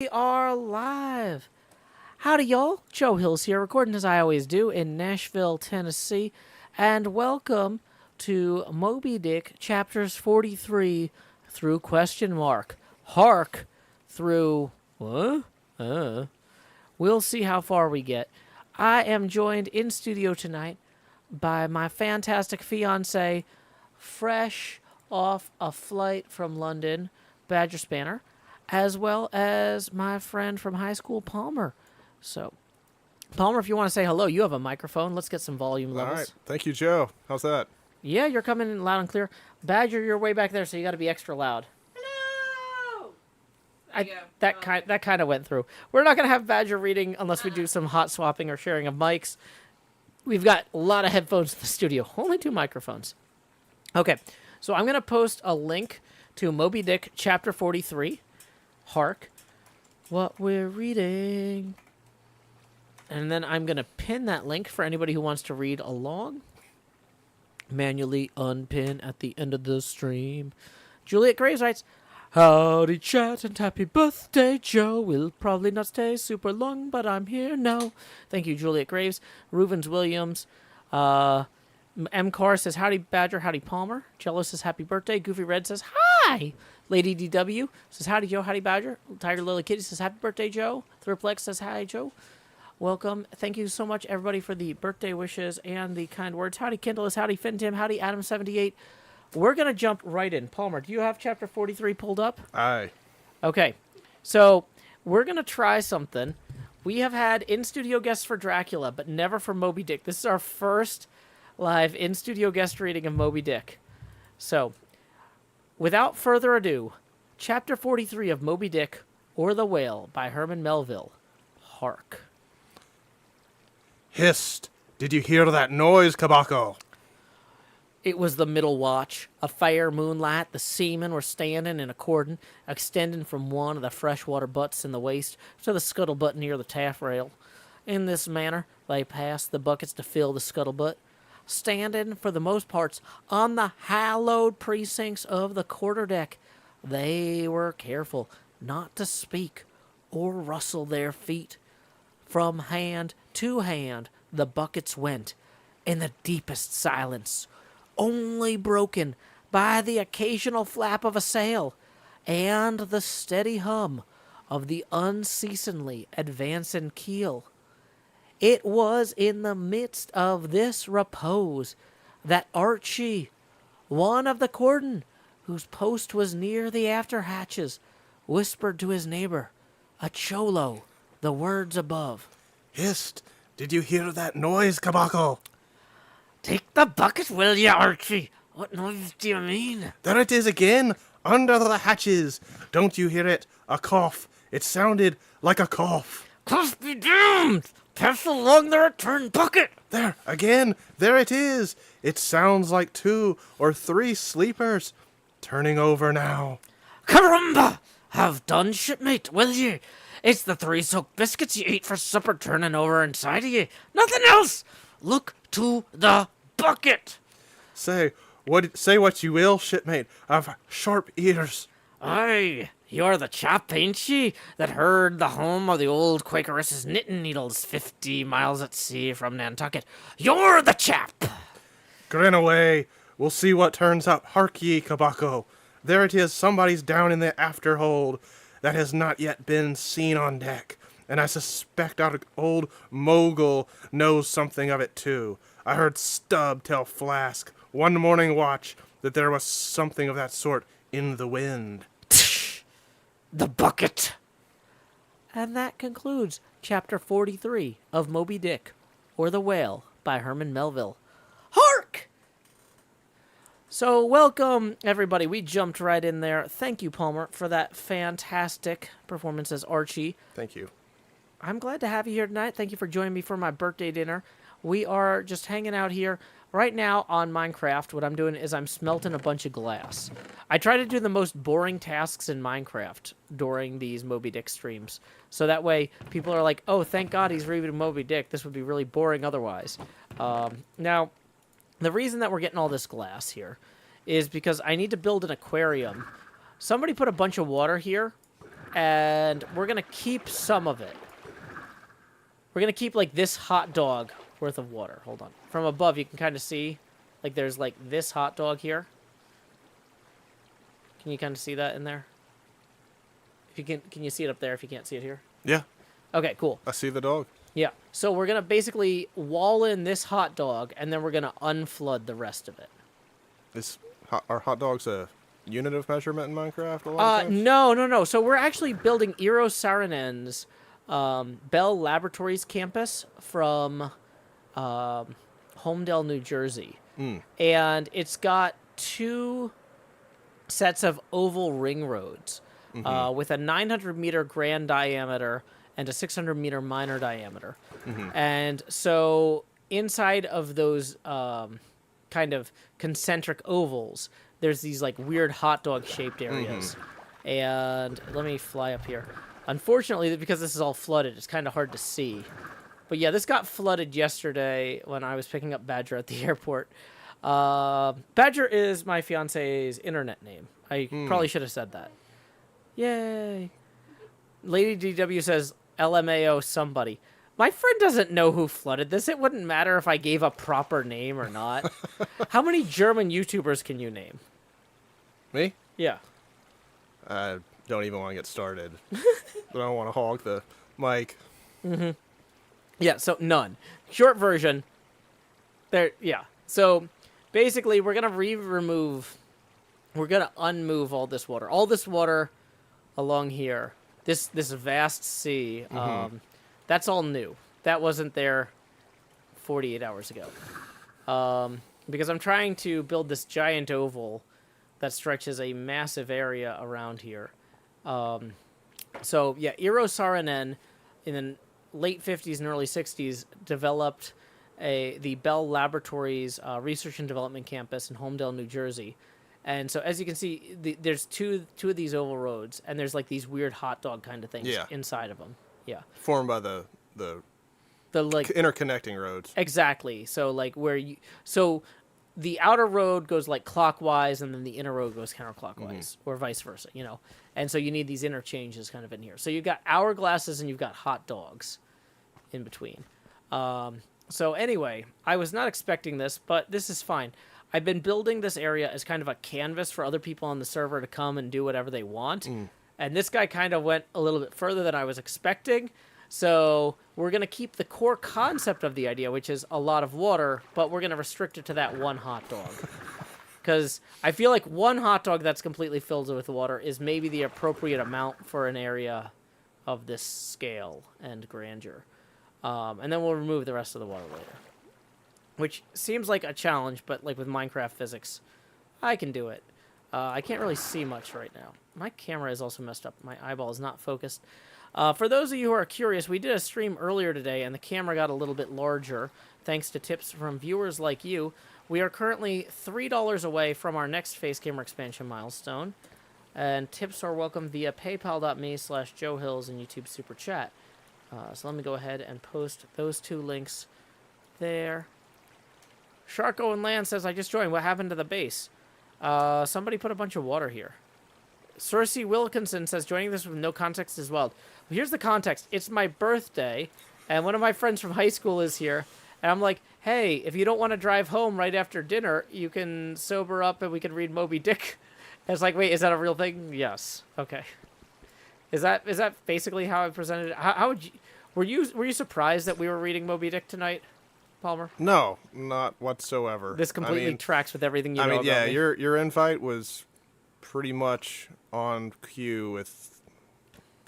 We are live. Howdy, y'all. Joe Hills here, recording as I always do in Nashville, Tennessee. And welcome to Moby Dick, chapters 43 through question mark. Hark through... What? We'll see how far we get. I am joined in studio tonight by my fantastic fiancé, fresh off a flight from London, Badger Spanner, as well as my friend from high school, Palmer. So, Palmer, if you want to say hello, you have a microphone. Let's get some volume levels. All right. Thank you, Joe. How's that? Yeah, you're coming in loud and clear. Badger, you're way back there, so you got to be extra loud. Hello! That kind of went through. We're not going to have Badger reading unless we do some hot swapping or sharing of mics. We've got a lot of headphones in the studio. Only 2 microphones. Okay, so I'm going to post a link to Moby Dick chapter 43. Hark what we're reading. And then I'm going to pin that link for anybody who wants to read along. Manually unpin at the end of the stream. Juliet Graves writes, "Howdy chat and happy birthday, Joe. We'll probably not stay super long, but I'm here now." Thank you, Juliet Graves. Rubens Williams. M. Carr says, "Howdy Badger, howdy Palmer." Jello says, "Happy birthday." Goofy Red says, "Hi." Lady DW says, "Howdy Joe, howdy Badger." Tiger Lily Kitty says, "Happy birthday, Joe." Thriplex says, "Hi Joe." Welcome. Thank you so much, everybody, for the birthday wishes and the kind words. Howdy Kindle, howdy Finn Tim, howdy Adam78. We're going to jump right in. Palmer, do you have chapter 43 pulled up? Aye. Okay. So we're going to try something. We have had in-studio guests for Dracula, but never for Moby Dick. This is our first live in-studio guest reading of Moby Dick. So, without further ado, chapter 43 of Moby Dick, or the Whale, by Herman Melville. Hark. Hist! Did you hear that noise, Kabako? It was the middle watch. A fair moonlight, the seamen were standing in a cordon, extending from one of the freshwater butts in the waist to the scuttlebutt near the taffrail. In this manner, they passed the buckets to fill the scuttlebutt, standing, for the most parts, on the hallowed precincts of the quarterdeck. They were careful not to speak or rustle their feet. From hand to hand the buckets went, in the deepest silence, only broken by the occasional flap of a sail and the steady hum of the unceasingly advancing keel. It was in the midst of this repose that Archie, one of the cordon, whose post was near the after hatches, whispered to his neighbor, a cholo, the words above. Hist! Did you hear that noise, Kabako? "Take the bucket, will you, Archie? What noise do you mean?" There it is again, under the hatches. Don't you hear it? A cough. It sounded like a cough. "Cough be damned! Pass along the return bucket!" There, again. There it is. It sounds like 2 or 3 sleepers. Turning over now. "Caramba! Have done, shipmate, will ye? It's the 3 soaked biscuits you ate for supper turning over inside of ye. Nothing else! Look to the bucket!" Say what you will, shipmate. I've sharp ears. "Aye, you're the chap, ain't ye, that heard the home of the old Quakeress's knitting needles 50 miles at sea from Nantucket. You're the chap!" Grin away. We'll see what turns up. Hark ye, Kabako. There it is. Somebody's down in the afterhold that has not yet been seen on deck. And I suspect our old mogul knows something of it, too. I heard Stubb tell Flask, one morning watch, that there was something of that sort in the wind. The bucket! And that concludes chapter 43 of Moby Dick, or the Whale, by Herman Melville. Hark! So, welcome, everybody. We jumped right in there. Thank you, Palmer, for that fantastic performance as Archie. Thank you. I'm glad to have you here tonight. Thank you for joining me for my birthday dinner. We are just hanging out here. Right now on Minecraft, what I'm doing is I'm smelting a bunch of glass. I try to do the most boring tasks in Minecraft during these Moby Dick streams. So that way, people are like, oh, thank God he's reading Moby Dick. This would be really boring otherwise. Now, the reason that we're getting all this glass here is because I need to build an aquarium. Somebody put a bunch of water here, and we're going to keep some of it. We're going to keep, like, this hot dog worth of water. Hold on. From above, you can kind of see, like, there's, like, this hot dog here. Can you kind of see that in there? If you can you see it up there if you can't see it here? Yeah, Okay, cool. I see the dog. Yeah. So we're going to basically wall in this hot dog, and then we're going to unflood the rest of it. Are hot dogs a unit of measurement in Minecraft? A lot of times? No. So we're actually building Eero Saarinen's Bell Laboratories campus from Homedale, New Jersey. And it's got 2 sets of oval ring roads with a 900-meter grand diameter and a 600-meter minor diameter. And so inside of those kind of concentric ovals, there's these like weird hot dog shaped areas. And let me fly up here. Unfortunately, because this is all flooded, it's kind of hard to see. But yeah, this got flooded yesterday when I was picking up Badger at the airport. Badger is my fiance's internet name. I probably should have said that. Yay. Lady DW says, LMAO somebody. My friend doesn't know who flooded this. It wouldn't matter if I gave a proper name or not. How many German YouTubers can you name? Me? Yeah. I don't even want to get started. I don't want to hog the mic. Yeah, so none. Short version. There. Yeah. So basically, we're gonna we're gonna unmove all this water. All this water along here. This vast sea. That's all new. That wasn't there 48 hours ago. Because I'm trying to build this giant oval that stretches a massive area around here. So yeah, Eero Saarinen in the late 50s and early 60s developed the Bell Laboratories Research and Development Campus in Homedale, New Jersey. And so as you can see, there's two of these oval roads, and there's like these weird hot dog kind of things inside of them. Yeah. Formed by the like interconnecting roads. Exactly. So like so the outer road goes like clockwise, and then the inner road goes counterclockwise, or vice versa, you know. And so you need these interchanges kind of in here. So you've got hourglasses and you've got hot dogs in between. So anyway, I was not expecting this, but this is fine. I've been building this area as kind of a canvas for other people on the server to come and do whatever they want. And this guy kind of went a little bit further than I was expecting. So we're going to keep the core concept of the idea, which is a lot of water, but we're going to restrict it to that one hot dog. Because I feel like one hot dog that's completely filled with water is maybe the appropriate amount for an area of this scale and grandeur. And then we'll remove the rest of the water later. Which seems like a challenge, but like with Minecraft physics, I can do it. I can't really see much right now. My camera is also messed up. My eyeball is not focused. For those of you who are curious, we did a stream earlier today, and the camera got a little bit larger, thanks to tips from viewers like you. We are currently $3 away from our next face camera expansion milestone, and tips are welcome via paypal.me/Joe Hills and YouTube Super Chat. So let me go ahead and post those 2 links there. Sharko and Land says, I just joined. What happened to the base? Somebody put a bunch of water here. Cersei Wilkinson says, joining this with no context is wild. Well, here's the context. It's my birthday, and one of my friends from high school is here. And I'm like, hey, if you don't want to drive home right after dinner, you can sober up and we can read Moby Dick. And it's like, wait, is that a real thing? Yes. Okay. Is that basically how I presented it? How would you... Were you surprised that we were reading Moby Dick tonight, Palmer? No, not whatsoever. This completely tracks with everything you know about yeah, me. your invite was pretty much on cue with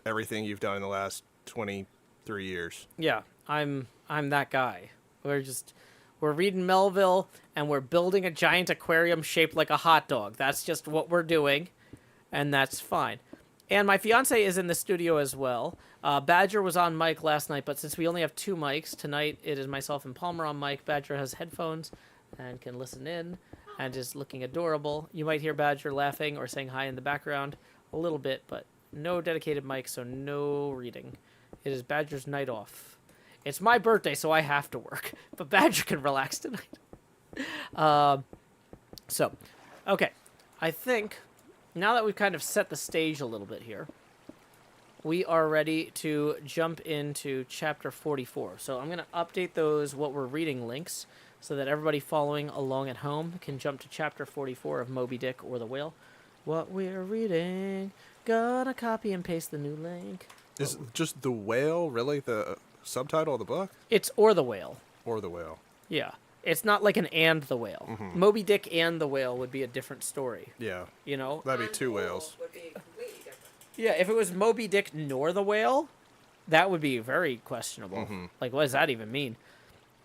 everything you've done in the last 23 years. Yeah, I'm that guy. We're reading Melville, and we're building a giant aquarium shaped like a hot dog. That's just what we're doing, and that's fine. And my fiance is in the studio as well. Badger was on mic last night, but since we only have 2 mics, tonight it is myself and Palmer on mic. Badger has headphones and can listen in and is looking adorable. You might hear Badger laughing or saying hi in the background a little bit, but no dedicated mic, so no reading. It is Badger's night off. It's my birthday, so I have to work, but Badger can relax tonight. Okay. I think... now that we've kind of set the stage a little bit here, we are ready to jump into chapter 44. So I'm going to update those what we're reading links so that everybody following along at home can jump to chapter 44 of Moby Dick or the Whale. What we're reading. Gonna copy and paste the new link. Is just the whale really the subtitle of the book? It's or the Whale. Or the whale? Yeah. It's not like an and the whale. Mm-hmm. Moby Dick and the Whale would be a different story. Yeah. You know? That'd be two whales. Would be completely different. Yeah, if it was Moby Dick nor the Whale, that would be very questionable. Mm-hmm. Like, what does that even mean?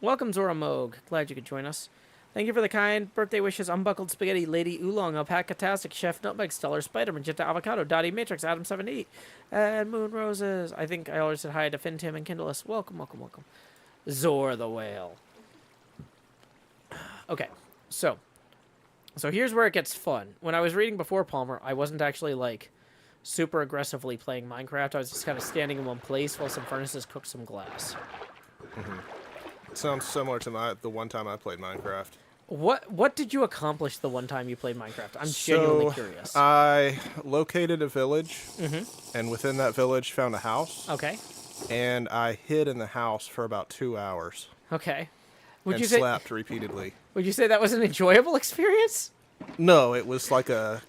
Welcome, Zora Moog. Glad you could join us. Thank you for the kind birthday wishes. Unbuckled Spaghetti, Lady Oolong, Alpaca-tastic, Chef Nutmeg, Stellar Spider, Magenta Avocado, Dottie Matrix, Adam78, and Moon Roses. I think I already said hi to Finn, Tim, and Kindleless. Welcome, welcome, welcome. Zor the Whale. Okay, so here's where it gets fun. When I was reading before Palmer, I wasn't actually, like, super aggressively playing Minecraft. I was just kind of standing in one place while some furnaces cooked some glass. It sounds similar to the one time I played Minecraft. What did you accomplish the one time you played Minecraft? I'm genuinely curious. I located a village, Mm-hmm. and within that village found a house, Okay. and I hid in the house for about 2 hours Okay. and slept repeatedly. Would you say that was an enjoyable experience? No, it was like a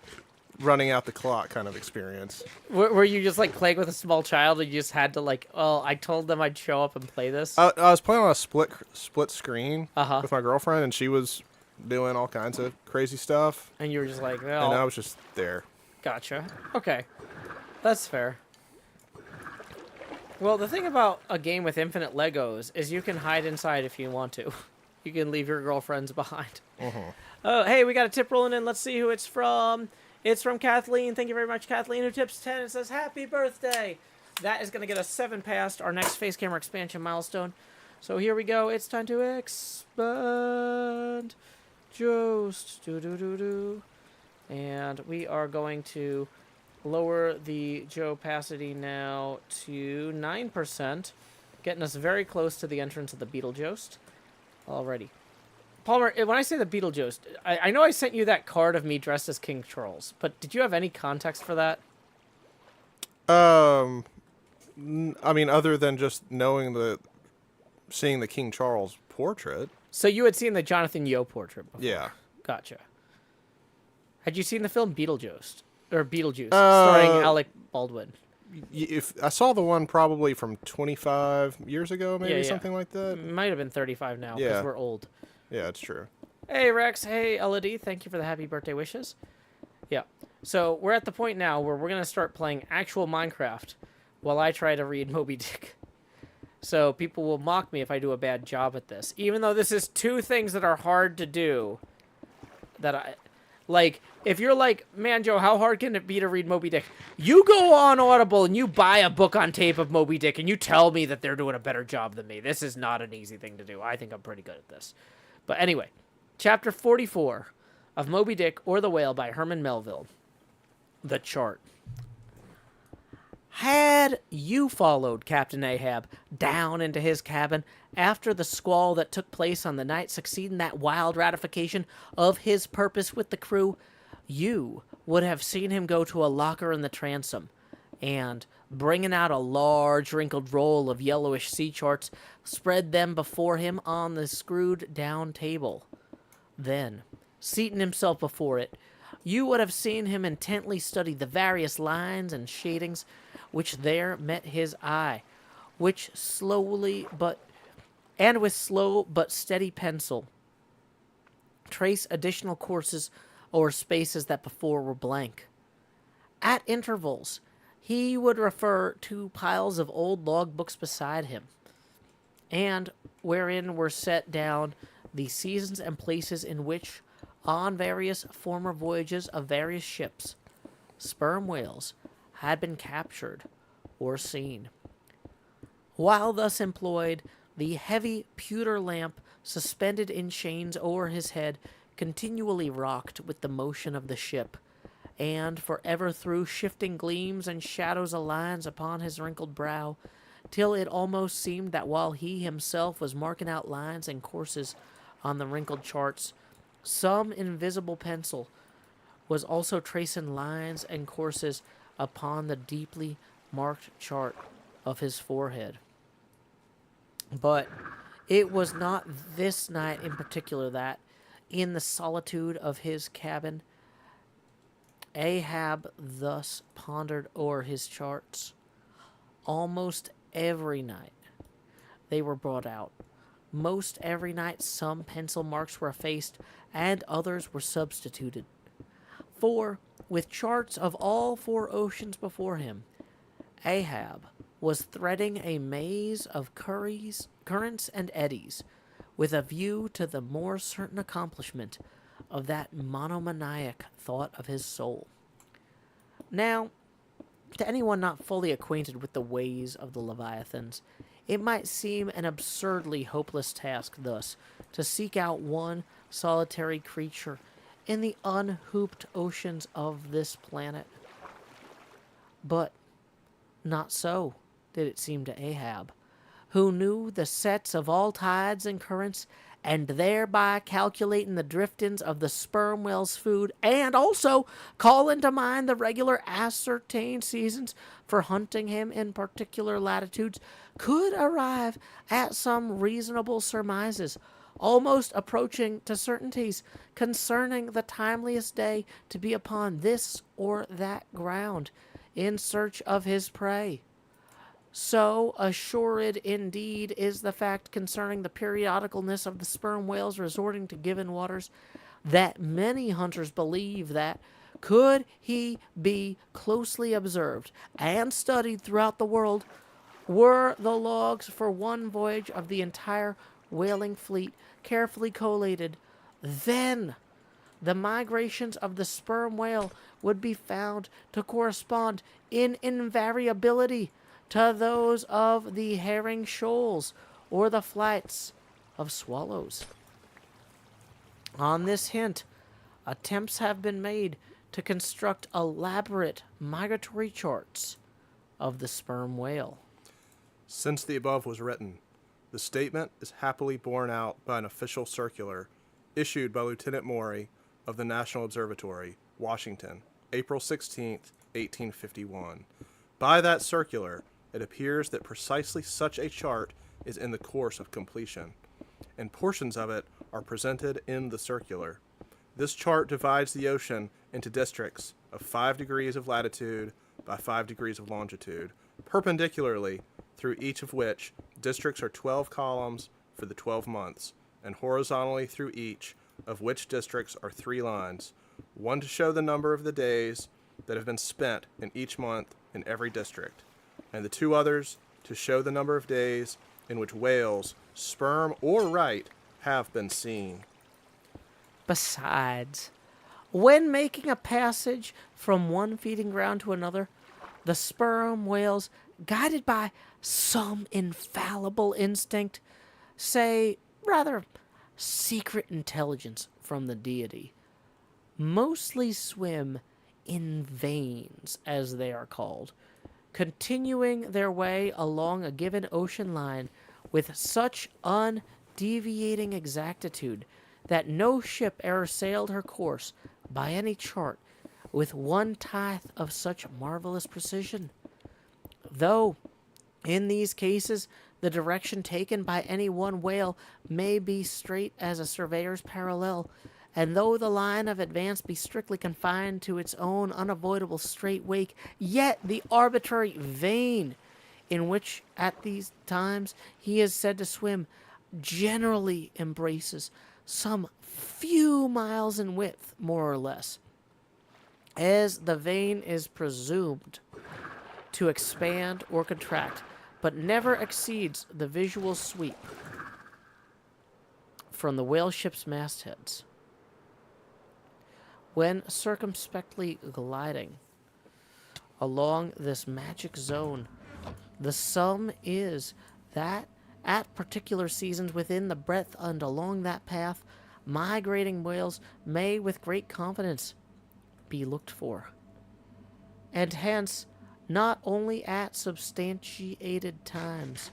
running out the clock kind of experience. Were you just like playing with a small child and you just had to like, oh, I told them I'd show up and play this? I was playing on a split screen Uh-huh. with my girlfriend, and she was doing all kinds of crazy stuff, And you were just like, and I well, was just there. gotcha. Okay. That's fair. Well, the thing about a game with infinite Legos is you can hide inside if you want to. You can leave your girlfriends behind. Oh, hey, we got a tip rolling in. Let's see who it's from. It's from Kathleen. Thank you very much, Kathleen, who tips 10 and says, happy birthday. That is going to get us 7 past our next face camera expansion milestone. So here we go. It's time to expand. Jost. Do. And we are going to lower the Joe opacity now to 9%, getting us very close to the entrance of the Beetlejuice. Alrighty. Palmer, when I say the Beetlejuice, I know I sent you that card of me dressed as King Charles, but did you have any context for that? I mean, other than just seeing the King Charles portrait. So you had seen the Jonathan Yo portrait before? Yeah. Gotcha. Had you seen the film Beetlejuice? Or Beetlejuice, starring Alec Baldwin? If I saw the one probably from 25 years ago, maybe Yeah. something like that. Might have been 35 now, because Yeah. we're old. Yeah, it's true. Hey, Rex. Hey, Elodie. Thank you for the happy birthday wishes. Yeah. So we're at the point now where we're going to start playing actual Minecraft while I try to read Moby Dick. So people will mock me if I do a bad job at this. Even though this is 2 things that are hard to do. Like, if you're like, man, Joe, how hard can it be to read Moby Dick? You go on Audible and you buy a book on tape of Moby Dick and you tell me that they're doing a better job than me. This is not an easy thing to do. I think I'm pretty good at this. But anyway, chapter 44 of Moby Dick or the Whale by Herman Melville. The chart. Had you followed Captain Ahab down into his cabin after the squall that took place on the night succeeding that wild ratification of his purpose with the crew, you would have seen him go to a locker in the transom and, bringing out a large wrinkled roll of yellowish sea charts, spread them before him on the screwed-down table. Then, seating himself before it, you would have seen him intently study the various lines and shadings which there met his eye, which with slow but steady pencil, trace additional courses or spaces that before were blank. At intervals, he would refer to piles of old log books beside him, and wherein were set down the seasons and places in which, on various former voyages of various ships, sperm whales had been captured or seen. While thus employed, the heavy pewter lamp suspended in chains o'er his head continually rocked with the motion of the ship, and forever threw shifting gleams and shadows of lines upon his wrinkled brow, till it almost seemed that while he himself was marking out lines and courses on the wrinkled charts, some invisible pencil was also tracing lines and courses upon the deeply marked chart of his forehead. But it was not this night in particular that, in the solitude of his cabin, Ahab thus pondered o'er his charts. Almost every night they were brought out. Most every night some pencil marks were effaced and others were substituted. For, with charts of all 4 oceans before him, Ahab was threading a maze of currents and eddies, with a view to the more certain accomplishment of that monomaniac thought of his soul. Now, to anyone not fully acquainted with the ways of the Leviathans, it might seem an absurdly hopeless task thus to seek out one solitary creature in the unhooped oceans of this planet. But not so did it seem to Ahab, who knew the sets of all tides and currents, and thereby calculating the driftings of the sperm whale's food, and also call into mind the regular ascertained seasons for hunting him in particular latitudes, could arrive at some reasonable surmises, almost approaching to certainties, concerning the timeliest day to be upon this or that ground in search of his prey. So assured indeed is the fact concerning the periodicalness of the sperm whales resorting to given waters, that many hunters believe that, could he be closely observed and studied throughout the world, were the logs for one voyage of the entire whaling fleet carefully collated, then the migrations of the sperm whale would be found to correspond in invariability to those of the herring shoals or the flights of swallows. On this hint, attempts have been made to construct elaborate migratory charts of the sperm whale. Since the above was written, the statement is happily borne out by an official circular issued by Lieutenant Maury of the National Observatory, Washington, April 16th, 1851. By that circular, it appears that precisely such a chart is in the course of completion, and portions of it are presented in the circular. This chart divides the ocean into districts of 5 degrees of latitude by 5 degrees of longitude, perpendicularly, through each of which districts are 12 columns for the 12 months, and horizontally through each of which districts are 3 lines, one to show the number of the days that have been spent in each month in every district, and the 2 others to show the number of days in which whales, sperm or right, have been seen. Besides, when making a passage from one feeding ground to another, the sperm whales, guided by some infallible instinct, say, rather secret intelligence from the deity, mostly swim in veins, as they are called, continuing their way along a given ocean line with such undeviating exactitude that no ship ever sailed her course by any chart with 1/10 of such marvelous precision. Though, in these cases, the direction taken by any one whale may be straight as a surveyor's parallel, and though the line of advance be strictly confined to its own unavoidable straight wake, yet the arbitrary vein in which at these times he is said to swim generally embraces some few miles in width, more or less, as the vein is presumed to expand or contract, but never exceeds the visual sweep from the whale ship's mastheads. When circumspectly gliding along this magic zone, the sum is that at particular seasons within the breadth and along that path, migrating whales may with great confidence be looked for, and hence not only at substantiated times,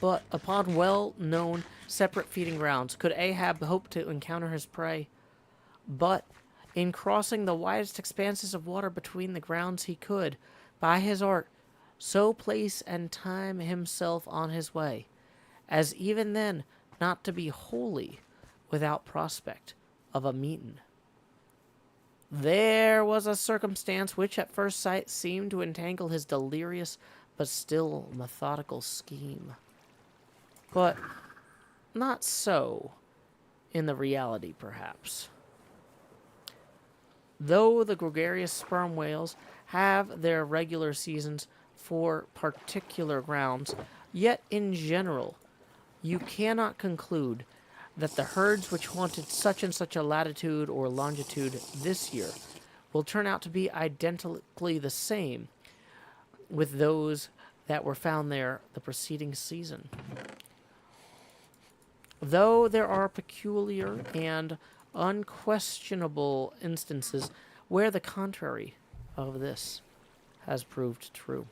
but upon well-known separate feeding grounds could Ahab hope to encounter his prey. But in crossing the widest expanses of water between the grounds he could, by his art, so place and time himself on his way, as even then not to be wholly without prospect of a meetin'. There was a circumstance which at first sight seemed to entangle his delirious but still methodical scheme. But not so in the reality, perhaps. Though the gregarious sperm whales have their regular seasons for particular grounds, yet in general, you cannot conclude that the herds which haunted such and such a latitude or longitude this year will turn out to be identically the same with those that were found there the preceding season. Though there are peculiar and unquestionable instances where the contrary of this has proved true.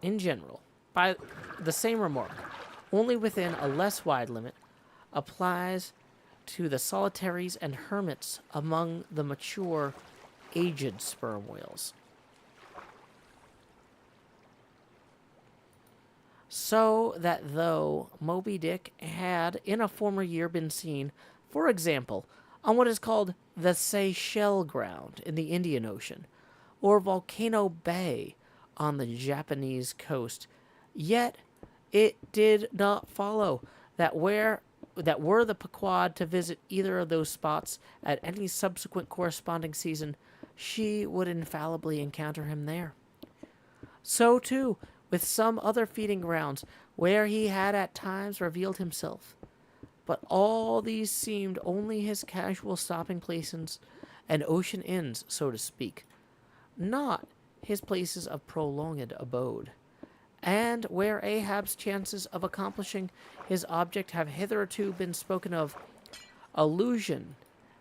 In general, by the same remark, only within a less wide limit, applies to the solitaries and hermits among the mature, aged sperm whales. So that though Moby Dick had in a former year been seen, for example, on what is called the Seychelles Ground in the Indian Ocean, or Volcano Bay on the Japanese coast, yet it did not follow that were the Pequod to visit either of those spots at any subsequent corresponding season, she would infallibly encounter him there. So, too, with some other feeding grounds where he had at times revealed himself. But all these seemed only his casual stopping places and ocean inns, so to speak, not his places of prolonged abode, and where Ahab's chances of accomplishing his object have hitherto been spoken of, allusion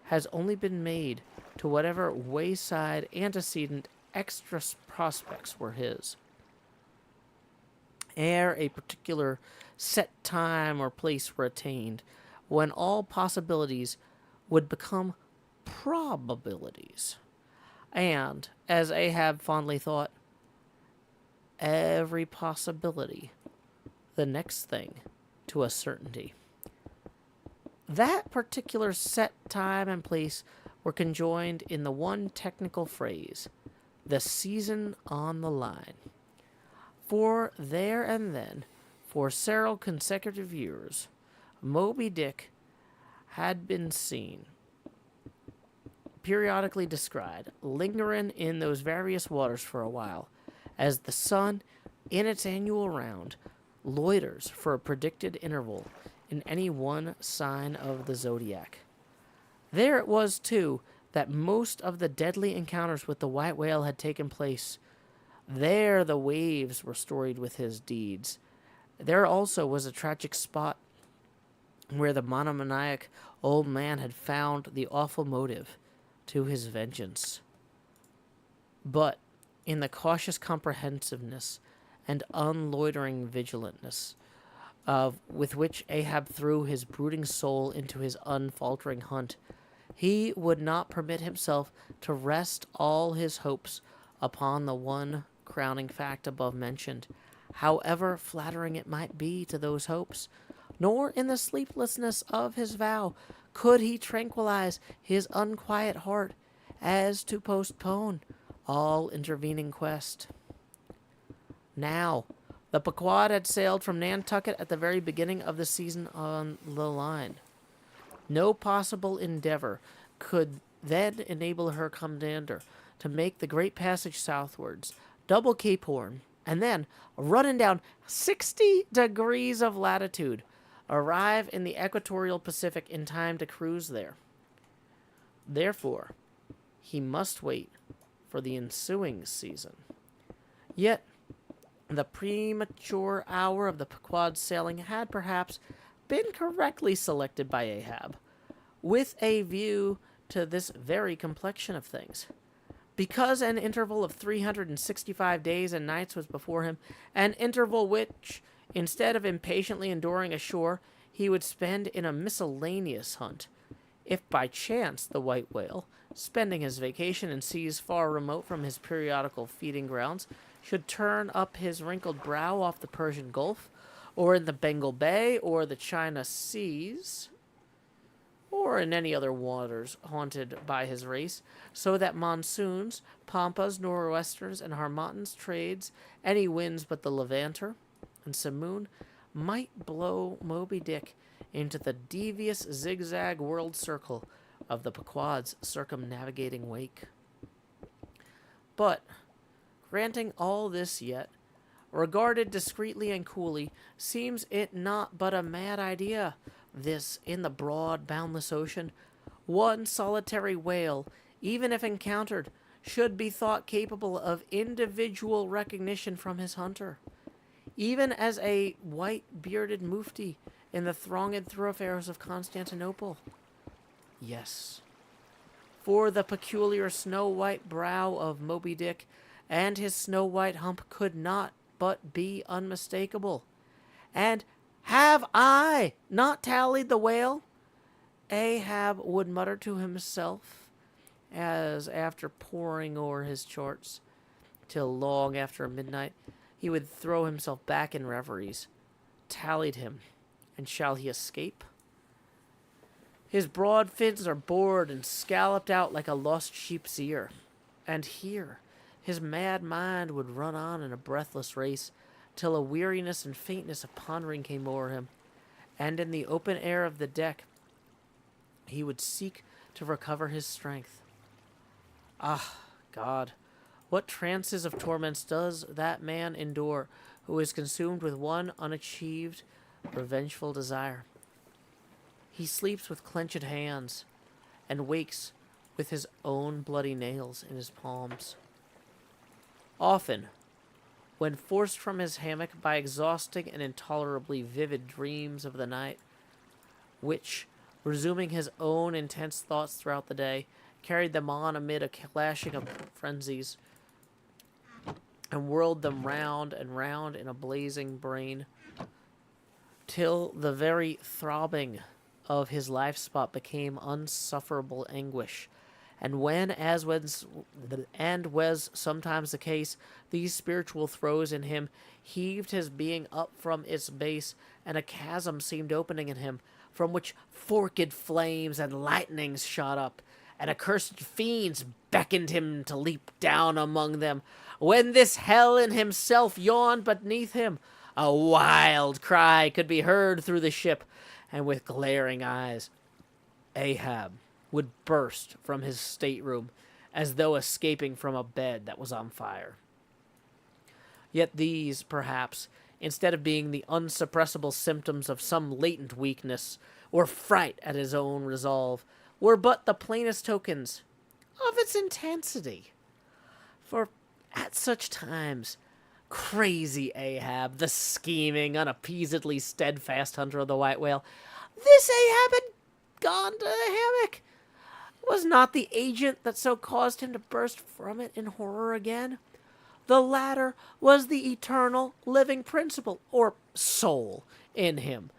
has only been made to whatever wayside antecedent extra prospects were his. Ere a particular set time or place were attained, when all possibilities would become probabilities, and, as Ahab fondly thought, every possibility the next thing to a certainty. That particular set time and place were conjoined in the one technical phrase, the season on the line. For there and then, for several consecutive years, Moby Dick had been seen, periodically descried, lingering in those various waters for a while, as the sun, in its annual round, loiters for a predicted interval in any one sign of the zodiac. There it was, too, that most of the deadly encounters with the white whale had taken place. There the waves were storied with his deeds. There also was a tragic spot where the monomaniac old man had found the awful motive to his vengeance. But in the cautious comprehensiveness and unloitering vigilantness with which Ahab threw his brooding soul into his unfaltering hunt, he would not permit himself to rest all his hopes upon the one crowning fact above mentioned, however flattering it might be to those hopes, nor in the sleeplessness of his vow could he tranquilize his unquiet heart as to postpone all intervening quest. Now, the Pequod had sailed from Nantucket at the very beginning of the season on the line. No possible endeavor could then enable her commander to make the great passage southwards, double Cape Horn, and then, running down 60 degrees of latitude, arrive in the equatorial Pacific in time to cruise there. Therefore, he must wait for the ensuing season. Yet, the premature hour of the Pequod's sailing had perhaps been correctly selected by Ahab, with a view to this very complexion of things. Because an interval of 365 days and nights was before him, an interval which, instead of impatiently enduring ashore, he would spend in a miscellaneous hunt. If by chance the white whale, spending his vacation in seas far remote from his periodical feeding grounds, should turn up his wrinkled brow off the Persian Gulf, or in the Bengal Bay, or the China Seas, or in any other waters haunted by his race, so that monsoons, pampas, nor'westers, and harmattans, trades, any winds but the levanter and simoon, might blow Moby Dick into the devious zigzag world circle of the Pequod's circumnavigating wake. But, granting all this yet, regarded discreetly and coolly, seems it not but a mad idea, this, in the broad, boundless ocean, one solitary whale, even if encountered, should be thought capable of individual recognition from his hunter, even as a white-bearded mufti in the thronged thoroughfares of Constantinople. Yes, for the peculiar snow-white brow of Moby Dick and his snow-white hump could not but be unmistakable. And have I not tallied the whale? Ahab would mutter to himself, as after poring o'er his charts, till long after midnight, he would throw himself back in reveries. Tallied him, and shall he escape? His broad fins are bored and scalloped out like a lost sheep's ear. And here, his mad mind would run on in a breathless race, till a weariness and faintness of pondering came o'er him, and in the open air of the deck he would seek to recover his strength. Ah, God, what trances of torments does that man endure who is consumed with one unachieved, revengeful desire? He sleeps with clenched hands, and wakes with his own bloody nails in his palms. Often, when forced from his hammock by exhausting and intolerably vivid dreams of the night, which, resuming his own intense thoughts throughout the day, carried them on amid a clashing of frenzies, and whirled them round and round in a blazing brain, till the very throbbing of his life spot became unsufferable anguish. And when, as was sometimes the case, these spiritual throes in him heaved his being up from its base, and a chasm seemed opening in him, from which forked flames and lightnings shot up, and accursed fiends beckoned him to leap down among them, when this hell in himself yawned beneath him, a wild cry could be heard through the ship, and with glaring eyes, Ahab would burst from his stateroom as though escaping from a bed that was on fire. Yet these, perhaps, instead of being the unsuppressible symptoms of some latent weakness or fright at his own resolve, were but the plainest tokens of its intensity. For at such times, crazy Ahab, the scheming, unappeasedly steadfast hunter of the white whale, this Ahab had gone to the hammock, was not the agent that so caused him to burst from it in horror again. The latter was the eternal living principle, or soul, in him,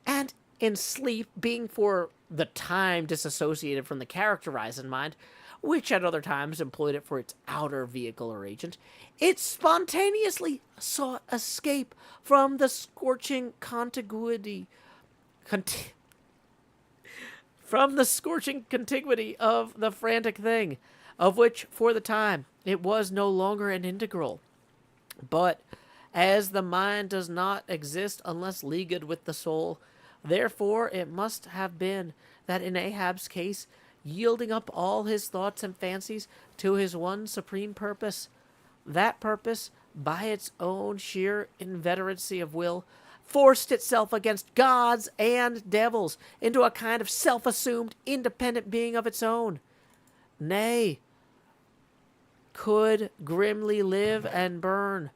and in sleep, being for the time disassociated from the characterizing mind, which at other times employed it for its outer vehicle or agent, it spontaneously sought escape from the scorching contiguity of the frantic thing, of which, for the time, it was no longer an integral. But, as the mind does not exist unless leagued with the soul, therefore it must have been that in Ahab's case, yielding up all his thoughts and fancies to his one supreme purpose, that purpose, by its own sheer inveteracy of will, forced itself against gods and devils into a kind of self-assumed, independent being of its own. Nay, could grimly live and burn,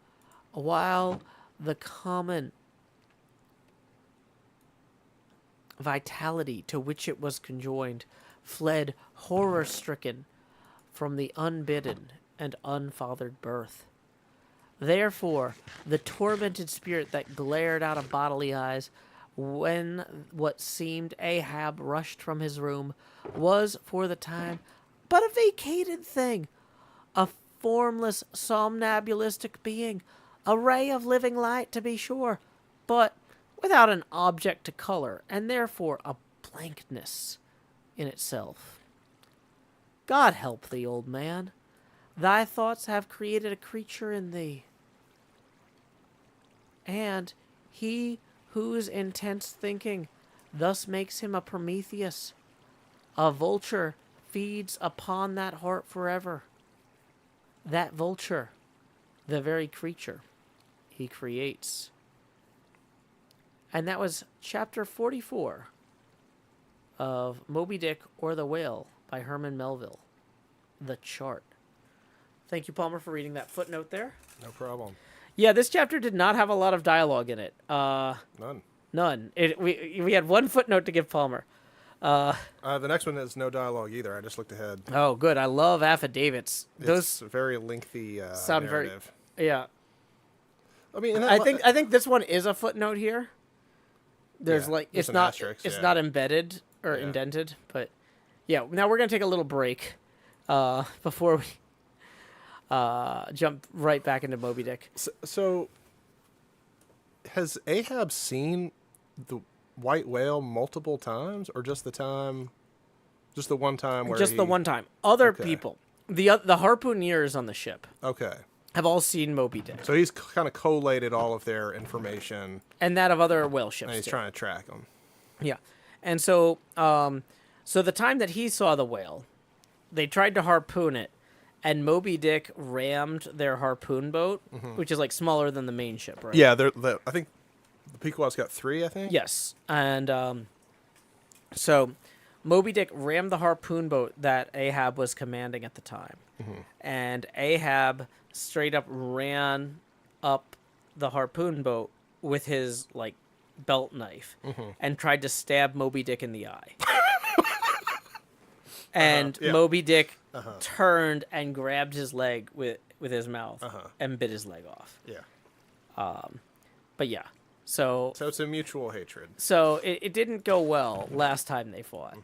while the common vitality to which it was conjoined fled horror-stricken from the unbidden and unfathered birth. Therefore, the tormented spirit that glared out of bodily eyes when what seemed Ahab rushed from his room was, for the time, but a vacated thing, a formless, somnambulistic being, a ray of living light, to be sure, but without an object to color, and therefore a blankness in itself. God help thee, old man. Thy thoughts have created a creature in thee. And he whose intense thinking thus makes him a Prometheus, a vulture feeds upon that heart forever. That vulture, the very creature he creates. And that was chapter 44 of Moby Dick or the Whale by Herman Melville. The chart. Thank you, Palmer, for reading that footnote there. No problem. Yeah, this chapter did not have a lot of dialogue in it. None. None. We had one footnote to give Palmer. The next one has no dialogue either. I just looked ahead. Oh, good. I love affidavits. It's a very lengthy sound narrative. Yeah. I mean, I think this one is a footnote here. There's Yeah, it's an not asterisk, it's yeah. not embedded or Yeah. indented, but yeah. Now we're gonna take a little break before we jump right back into Moby Dick. So, has Ahab seen the white whale multiple times, or just the one time where Just the one time. Other Okay. people, the harpooneers on the ship, Okay. have all seen Moby Dick, So he's kind of collated all of their information, and that of other whale ships. and he's too. trying to track them. Yeah, and so so the time that he saw the whale, they tried to harpoon it, and Moby Dick rammed their harpoon boat, which is like smaller than the main ship, right? Yeah, I think the Pequod's got 3. I think. Yes, and so Moby Dick rammed the harpoon boat that Ahab was commanding at the time, and Ahab straight up ran up the harpoon boat with his like belt knife and tried to stab Moby Dick in the eye. And yeah. Moby Dick turned and grabbed his leg with his mouth and bit his leg off. Yeah. But yeah, so So it's a mutual hatred. So it didn't go well last time they fought.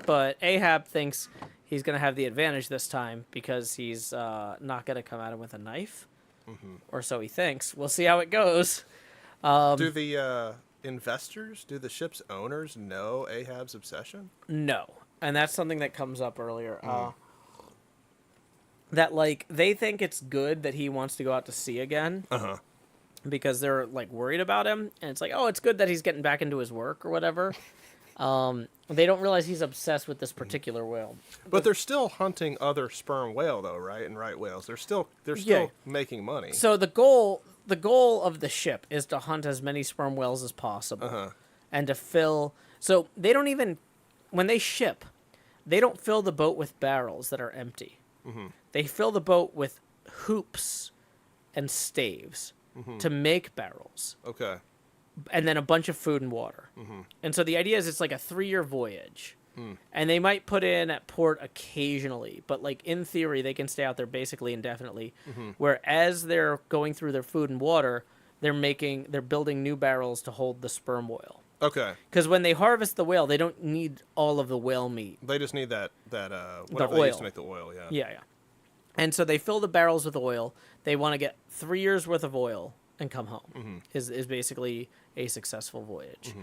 But Ahab thinks he's going to have the advantage this time because he's not going to come at him with a knife. Or so he thinks. We'll see how it goes. Do the investors, do the ship's owners know Ahab's obsession? No. And that's something that comes up earlier. That, like, they think it's good that he wants to go out to sea again. Because they're, like, worried about him. And it's like, oh, it's good that he's getting back into his work or whatever. They don't realize he's obsessed with this particular whale. But they're still hunting other sperm whale, though, right? And right whales. They're still Yeah. making money. So the goal of the ship is to hunt as many sperm whales as possible. And to fill... So they don't even... When they ship, they don't fill the boat with barrels that are empty. They fill the boat with hoops and staves to make barrels. Okay. And then a bunch of food and water. And so the idea is it's like a 3-year voyage. And they might put in at port occasionally, but like in theory they can stay out there basically indefinitely. Whereas they're going through their food and water, they're building new barrels to hold the sperm oil. Okay. Because when they harvest the whale, they don't need all of the whale meat. They just need that whatever they use oil. to make the oil, yeah. Yeah. And so they fill the barrels with oil. They want to get 3 years worth of oil and come home. Is basically a successful voyage.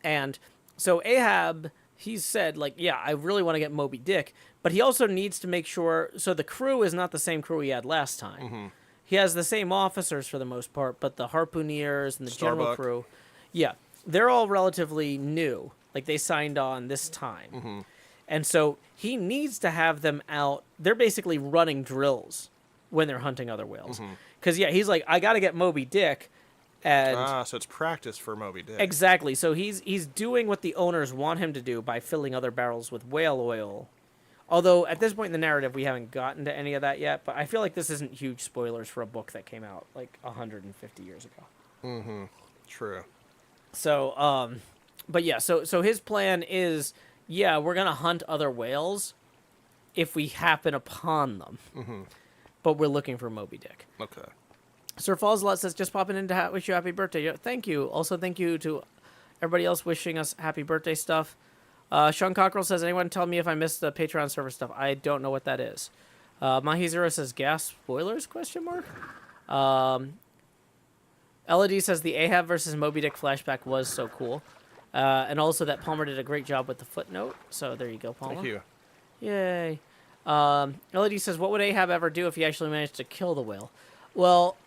And so Ahab, he said, like, yeah, I really want to get Moby Dick, but he also needs to make sure. So the crew is not the same crew he had last time. He has the same officers for the most part, but the harpooneers and the general Starbuck. crew, yeah, they're all relatively new. Like they signed on this time. And so he needs to have them out. They're basically running drills when they're hunting other whales. Because, yeah, he's like, I got to get Moby Dick. And So it's practice for Moby Dick. exactly. So he's doing what the owners want him to do by filling other barrels with whale oil. Although, at this point in the narrative, we haven't gotten to any of that yet. But I feel like this isn't huge spoilers for a book that came out, like, 150 years ago. True. So, but yeah, so his plan is, yeah, we're going to hunt other whales if we happen upon them. But we're looking for Moby Dick. Okay. Sir Fallslot says, just popping in to wish you happy birthday. Yeah, thank you. Also, thank you to Everybody else wishing us happy birthday stuff. Sean Cockrell says, anyone tell me if I missed the Patreon server stuff? I don't know what that is. Mahizero says, gas spoilers, question mark? Elodie says, the Ahab versus Moby Dick flashback was so cool. And also that Palmer did a great job with the footnote. So there you go, Palmer. Thank you. Yay. Elodie says, what would Ahab ever do if he actually managed to kill the whale? Well,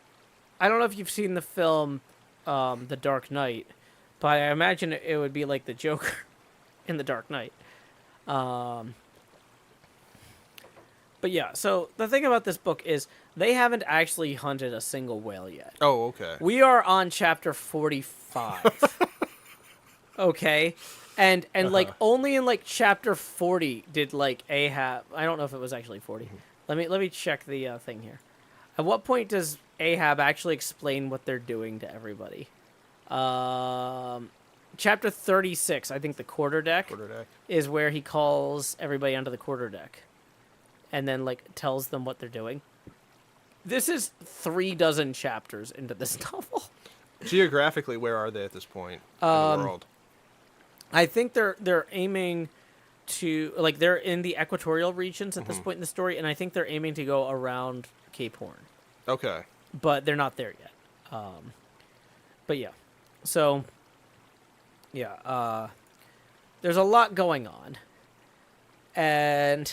I don't know if you've seen the film The Dark Knight, but I imagine it would be like the Joker in The Dark Knight. But yeah, so the thing about this book is they haven't actually hunted a single whale yet. Oh, okay. We are on chapter 45. Okay? And like only in like chapter 40 did like Ahab, I don't know if it was actually 40. Let me check the thing here. At what point does Ahab actually explain what they're doing to everybody? Chapter 36, I think the quarterdeck is where he calls everybody onto the quarterdeck and then like tells them what they're doing. This is 36 chapters into this novel. Geographically, where are they at this point in the world? I think they're aiming to, like, they're in the equatorial regions at this point in the story, and I think they're aiming to go around Cape Horn. Okay. But they're not there yet. But yeah. So, yeah. There's a lot going on. And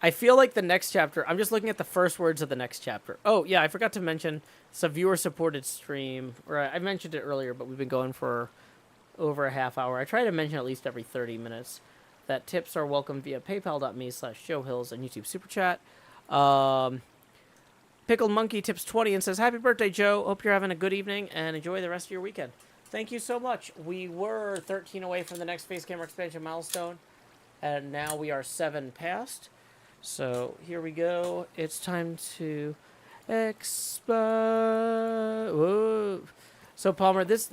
I feel like the next chapter, I'm just looking at the first words of the next chapter. Oh, yeah, I forgot to mention, it's a viewer-supported stream. Or I mentioned it earlier, but we've been going for over a half hour. I try to mention at least every 30 minutes that tips are welcome via paypal.me/showhills and YouTube Super Chat. Pickled Monkey tips 20 and says, happy birthday, Joe. Hope you're having a good evening and enjoy the rest of your weekend. Thank you so much. We were 13 away from the next face camera expansion milestone, and now we are 7 past. So here we go. It's time to Whoa. So Palmer, this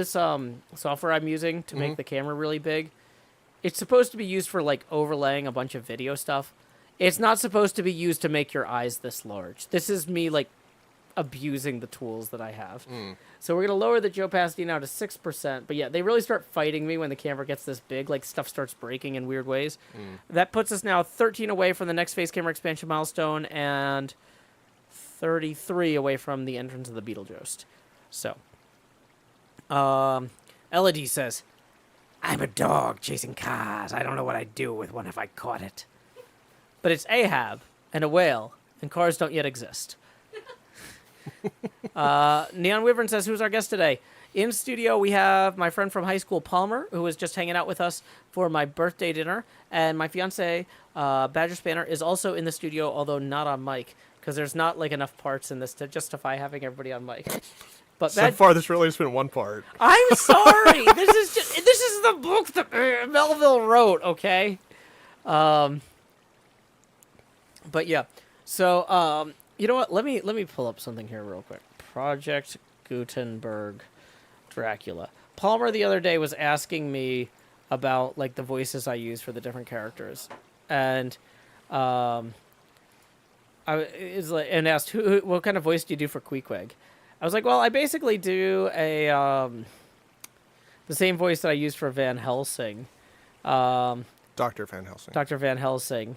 software I'm using to make the camera really big, it's supposed to be used for like overlaying a bunch of video stuff. It's not supposed to be used to make your eyes this large. This is me like abusing the tools that I have. So we're gonna lower the Joe opacity now to 6%. But yeah, they really start fighting me when the camera gets this big. Like stuff starts breaking in weird ways. That puts us now 13 away from the next face camera expansion milestone and 33 away from the entrance of the Beetlejuice. So. Elodie says, I'm a dog chasing cars. I don't know what I'd do with one if I caught it. But it's Ahab and a whale, and cars don't yet exist. Neon Wyvern says, who's our guest today? In studio, we have my friend from high school, Palmer, who was just hanging out with us for my birthday dinner. And my fiance, Badger Spanner, is also in the studio, although not on mic, because there's not like enough parts in this to justify having everybody on mic. But so far, this really has been one part. I'm sorry. This is the book that Melville wrote. Okay. But yeah. So you know what? Let me pull up something here real quick. Project Gutenberg, Dracula. Palmer the other day was asking me about like the voices I use for the different characters, and I is like and asked what kind of voice do you do for Queequeg? I was like, well, I basically do the same voice that I used for Van Helsing. Dr. Van Helsing. Dr. Van Helsing.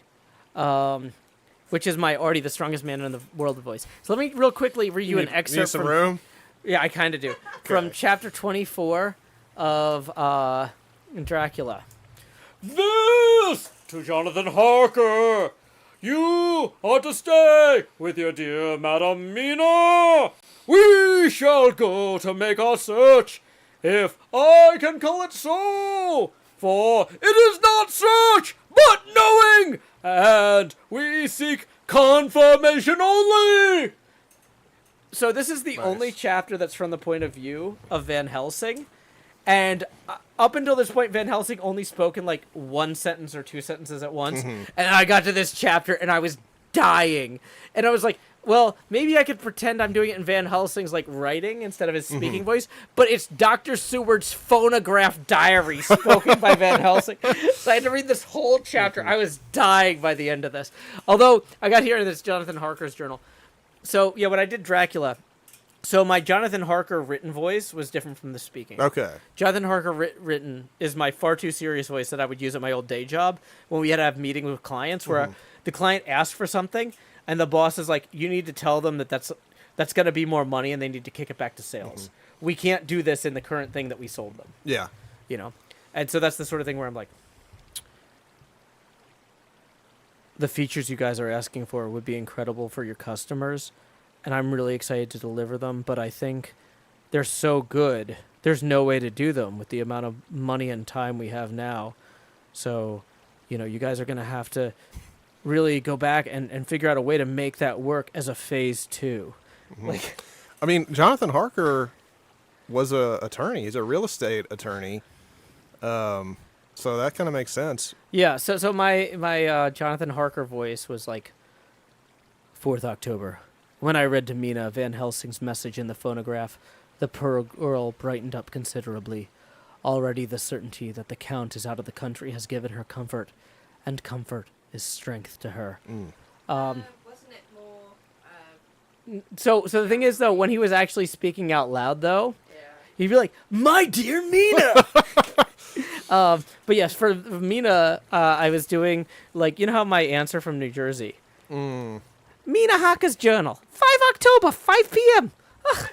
Which is my already the strongest man in the world of voice. So let me real quickly read you an excerpt. Need some room? Yeah, I kind of do. Okay. From chapter 24 of Dracula. This to Jonathan Harker. You are to stay with your dear Madam Mina. We shall go to make our search, if I can call it so, for it is not search, but knowing, and we seek confirmation only. So this is the only chapter that's from the point of view of Van Helsing, and up until this point, Van Helsing only spoke in like one sentence or two sentences at once, and I got to this chapter and I was dying, and I was like, well, maybe I could pretend I'm doing it in Van Helsing's like writing instead of his speaking voice, but it's Dr. Seward's phonograph diary spoken by Van Helsing. So I had to read this whole chapter. I was dying by the end of this. Although I got here in this Jonathan Harker's journal. So yeah, when I did Dracula, So my Jonathan Harker written voice was different from the speaking. Okay. Jonathan Harker written is my far too serious voice that I would use at my old day job when we had to have meetings with clients where the client asked for something and the boss is like, you need to tell them that's going to be more money and they need to kick it back to sales. We can't do this in the current thing that we sold them. Yeah. You know? And so that's the sort of thing where I'm like, the features you guys are asking for would be incredible for your customers, and I'm really excited to deliver them, but I think they're so good, there's no way to do them with the amount of money and time we have now. So, you know, you guys are going to have to really go back and figure out a way to make that work as a phase 2. Like, I mean, Jonathan Harker was a attorney. He's a real estate attorney. So that kind of makes sense. yeah, so my Jonathan Harker voice was like 4th October. When I read to Mina Van Helsing's message in the phonograph, the poor girl brightened up considerably. Already the certainty that the Count is out of the country has given her comfort, and comfort is strength to her. Wasn't it more? So the thing is, though, when he was actually speaking out loud, though, Yeah. he'd be like, "My dear Mina." But yes, for Mina, I was doing like, you know how my answer from New Jersey, Mina Haka's journal, 5 October, 5 p.m. Ugh.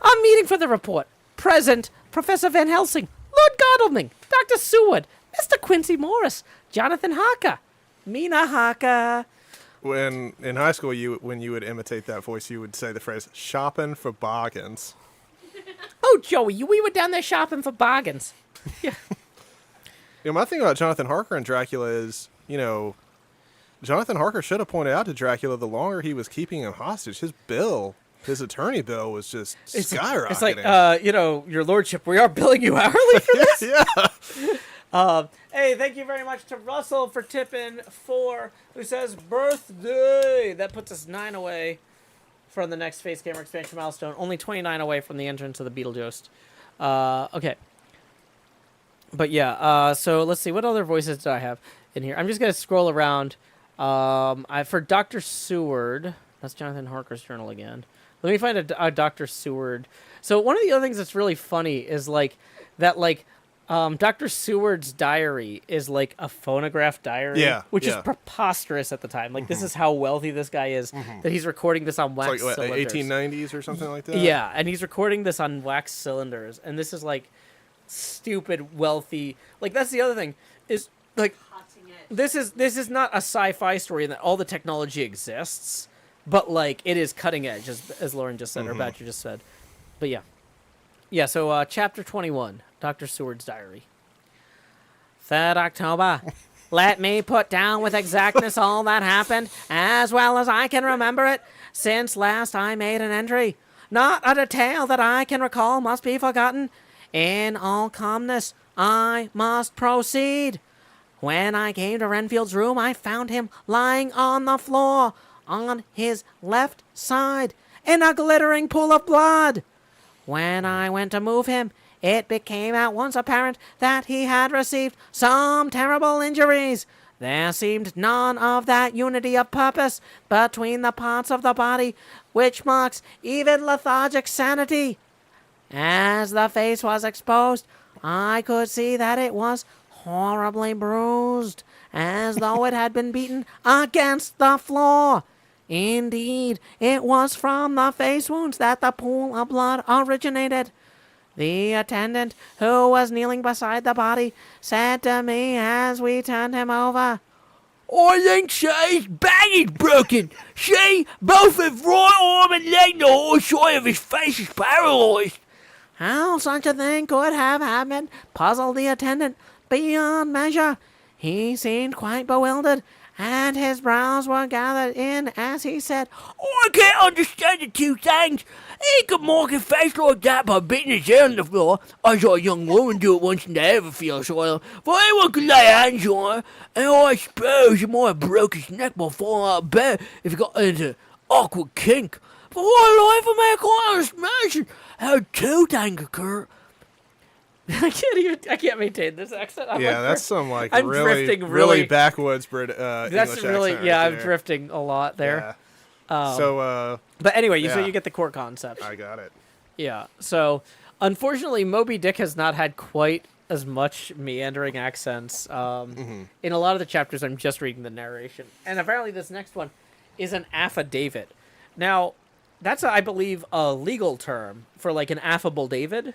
I'm meeting for the report. Present, Professor Van Helsing, Lord Godalming, Dr. Seward, Mr. Quincy Morris, Jonathan Haka, Mina Haka. When in high school, when you would imitate that voice, you would say the phrase "shopping for bargains." Oh, Joey, we were down there shopping for bargains. Yeah. You know, my thing about Jonathan Harker and Dracula is, you know, Jonathan Harker should have pointed out to Dracula the longer he was keeping him hostage, his attorney bill was just skyrocketing. It's like, you know, your lordship, we are billing you hourly for this. Yeah. Hey, thank you very much to Russell for tipping 4, who says birthday. That puts us 9 away from the next Face Gamer expansion milestone. Only 29 away from the entrance of the Beetlejuice. Okay. But yeah, so let's see. What other voices do I have in here? I'm just going to scroll around. For Dr. Seward, that's Jonathan Harker's journal again. Let me find a Dr. Seward. So one of the other things that's really funny is like that, like, Dr. Seward's diary is like a phonograph diary, which is preposterous at the time. Like, this is how wealthy this guy is, that he's recording this on wax It's like, what, cylinders. 1890s or something like that? Yeah, and he's recording this on wax cylinders, and this is like stupid wealthy. Like, that's the other thing is like Cutting edge. this is not a sci-fi story in that all the technology exists, but like it is cutting edge, as Lauren just said, or Badger just said. But yeah. So chapter 21, Dr. Seward's diary. 3rd October. Let me put down with exactness all that happened, as well as I can remember it, since last I made an entry. Not a detail that I can recall must be forgotten. In all calmness, I must proceed. When I came to Renfield's room, I found him lying on the floor, on his left side, in a glittering pool of blood. When I went to move him, it became at once apparent that he had received some terrible injuries. There seemed none of that unity of purpose between the parts of the body which marks even lethargic sanity. As the face was exposed, I could see that it was horribly bruised, as though it had been beaten against the floor. Indeed, it was from the face wounds that the pool of blood originated. The attendant, who was kneeling beside the body, said to me as we turned him over, "I think she's banging broken. She, both his right arm and leg, the whole side of his face is paralyzed." How such a thing could have happened puzzled the attendant beyond measure. He seemed quite bewildered, and his brows were gathered in as he said, "I can't understand the two things. He could mark his face like that by beating his head on the floor. I saw a young woman do it once in the Everfield soil. For anyone could lay hands on her, and I suppose he might have broke his neck by falling out of bed if he got into awkward kink. For what life of me, I can't imagine how two things occur." I can't maintain this accent. That's some like I'm really drifting really backwoods English That's really accent right I'm there. drifting a lot there. But anyway, so yeah. you get the core concept. I got it. Yeah. So, unfortunately, Moby Dick has not had quite as much meandering accents. In a lot of the chapters, I'm just reading the narration, and apparently, this next one is an affidavit. Now, that's I believe a legal term for like an affable David.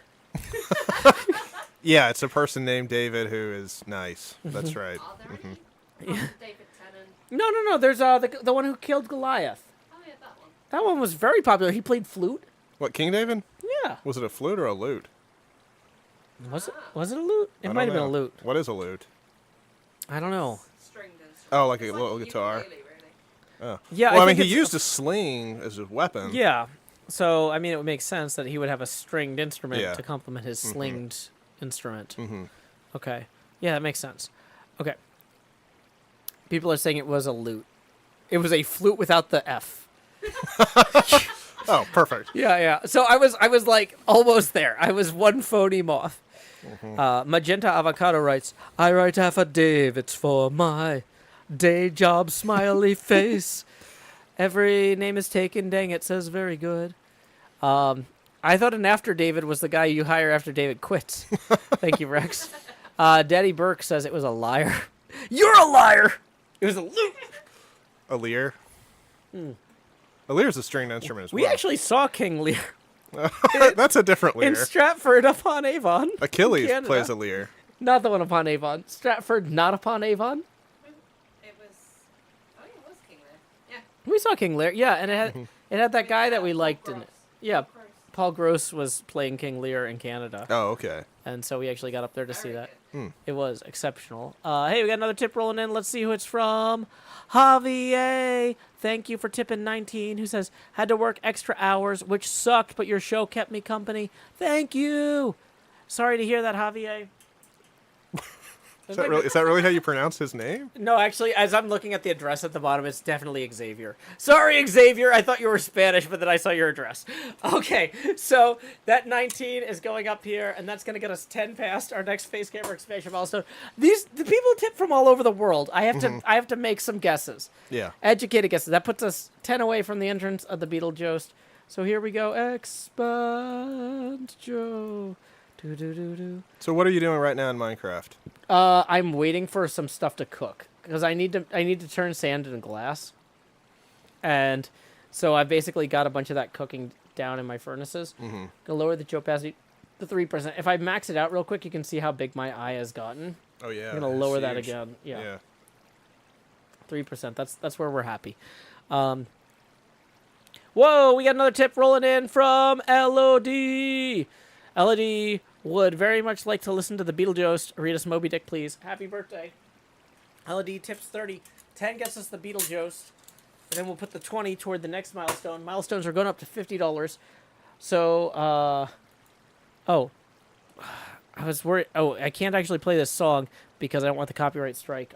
Yeah, it's a person named David who is nice. That's right. Are there any? Oh, David Tennant. No. There's the one who killed Goliath. Oh yeah, that one. That one was very popular. He played flute. What, King David? Yeah. Was it a flute or a lute? Was it a lute? I It don't might have been a know. lute. What is a lute? I don't know. Stringed instrument. Oh, like a It's little guitar. ukulele, really. Oh. Yeah. Well, I mean, think he it's- used a sling as a weapon. Yeah. So, I mean, it would make sense that he would have a stringed instrument Yeah. to complement his slinged instrument. Mm-hmm. Okay. Yeah, that makes sense. Okay. People are saying it was a lute. It was a flute without the F. Oh, perfect. Yeah. So I was like almost there. I was one phoneme off. Magenta Avocado writes, I write affidavits for my day job smiley face. Every name is taken, dang it, says very good. I thought an after David was the guy you hire after David quits. Thank you, Rex. Daddy Burke says it was a liar. You're a liar! It was a loot! A lyre. A lyre is a stringed instrument as well. We actually saw King Lear That's a different lyre. in Stratford upon Avon. Achilles Canada. plays a lyre. Not the one upon Avon. Stratford, not upon Avon. It was. Oh, yeah, it was King Lear. Yeah. We saw King Lear, yeah, and it had that guy that we liked in it. Yeah, Gross. Paul Gross was playing King Lear in Canada, Oh, okay. and so we actually got up there to see Very that. good. It was exceptional. Hey, we got another tip rolling in. Let's see who it's from. Javier. Thank you for tipping 19, who says, had to work extra hours, which sucked, but your show kept me company. Thank you. Sorry to hear that, Javier. Is that really how you pronounce his name? No, actually, as I'm looking at the address at the bottom, it's definitely Xavier. Sorry, Xavier. I thought you were Spanish, but then I saw your address. Okay, so that 19 is going up here, and that's going to get us 10 past our next face camera expansion milestone. The people tip from all over the world. I have to make some guesses. Yeah. Educated guesses. That puts us 10 away from the entrance of the Beetlejuice. So here we go. Expand Joe. Do. So what are you doing right now in Minecraft? I'm waiting for some stuff to cook because I need to turn sand into glass, and so I basically got a bunch of that cooking down in my furnaces. Mm-hmm. Gonna lower the opacity to 3%. If I max it out real quick, you can see how big my eye has gotten. Oh yeah. I'm gonna it's lower that huge. again. Yeah, Yeah. 3%. That's where we're happy. Whoa, we got another tip rolling in from LOD. LOD would very much like to listen to the Beetlejuice. Read us Moby Dick, please. Happy birthday. LOD tips 30. 10 gets us the Beetlejuice. And then we'll put the 20 toward the next milestone. Milestones are going up to $50. So, I was worried. Oh, I can't actually play this song because I don't want the copyright strike.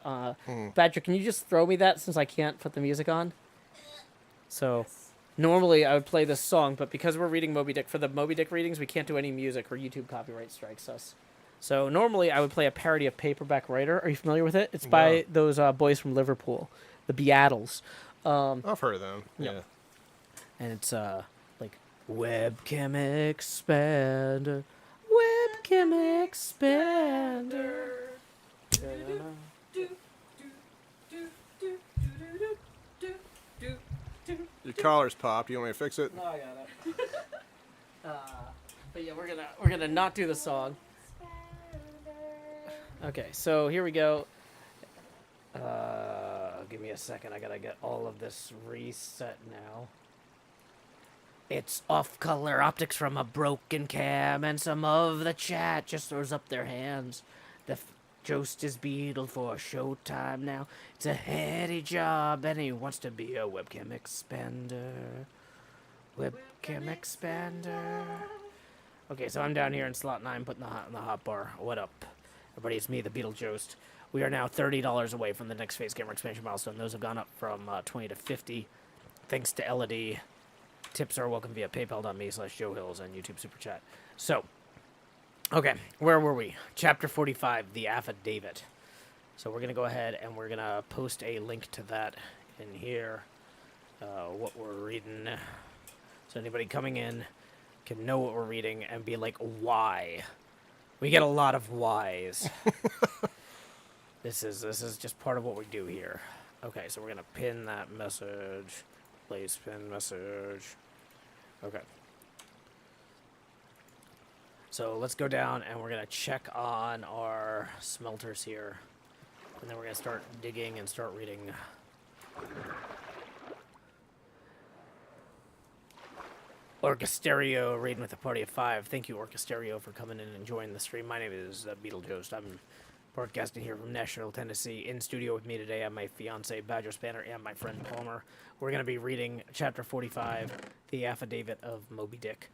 Badger, can you just throw me that since I can't put the music on? So... Normally, I would play this song, but because we're reading Moby Dick, for the Moby Dick readings, we can't do any music or YouTube copyright strikes us. So normally, I would play a parody of Paperback Writer. Are you familiar with it? It's by those boys from Liverpool, the Beatles. I've heard of them. Yep. Yeah. And it's like, Webcam Expander, Webcam Expander. Your collar's popped. You want me to fix it? No, I got it. But yeah, we're gonna not do the song. Okay, so here we go. Give me a second. I gotta get all of this reset now. It's off-color optics from a broken cam, and some of the chat just throws up their hands. The Jost is Beetle for showtime now. It's a heady job, and he wants to be a webcam expander. Webcam expander. Okay, so I'm down here in slot 9, putting the hot bar. What up? Everybody, it's me, the Beetlejuice. We are now $30 away from the next face camera expansion milestone. Those have gone up from 20 to 50. Thanks to LOD. Tips are welcome via paypal.me/Joe Hills and YouTube Super Chat. So, okay, where were we? Chapter 45, the affidavit. So we're going to go ahead and we're going to post a link to that in here. what we're reading. So anybody coming in can know what we're reading and be like, why? We get a lot of whys. This is just part of what we do here. Okay, so we're gonna pin that message. Place pin message. Okay. So let's go down and we're gonna check on our smelters here. And then we're gonna start digging and start reading. Orchestereo raiding with a party of 5. Thank you, Orchestereo, for coming in and joining the stream. My name is Beetlejuice. I'm broadcasting here from Nashville, Tennessee. In studio with me today, I'm my fiance, Badger Spanner, and my friend Palmer. We're going to be reading Chapter 45, The Affidavit of Moby Dick.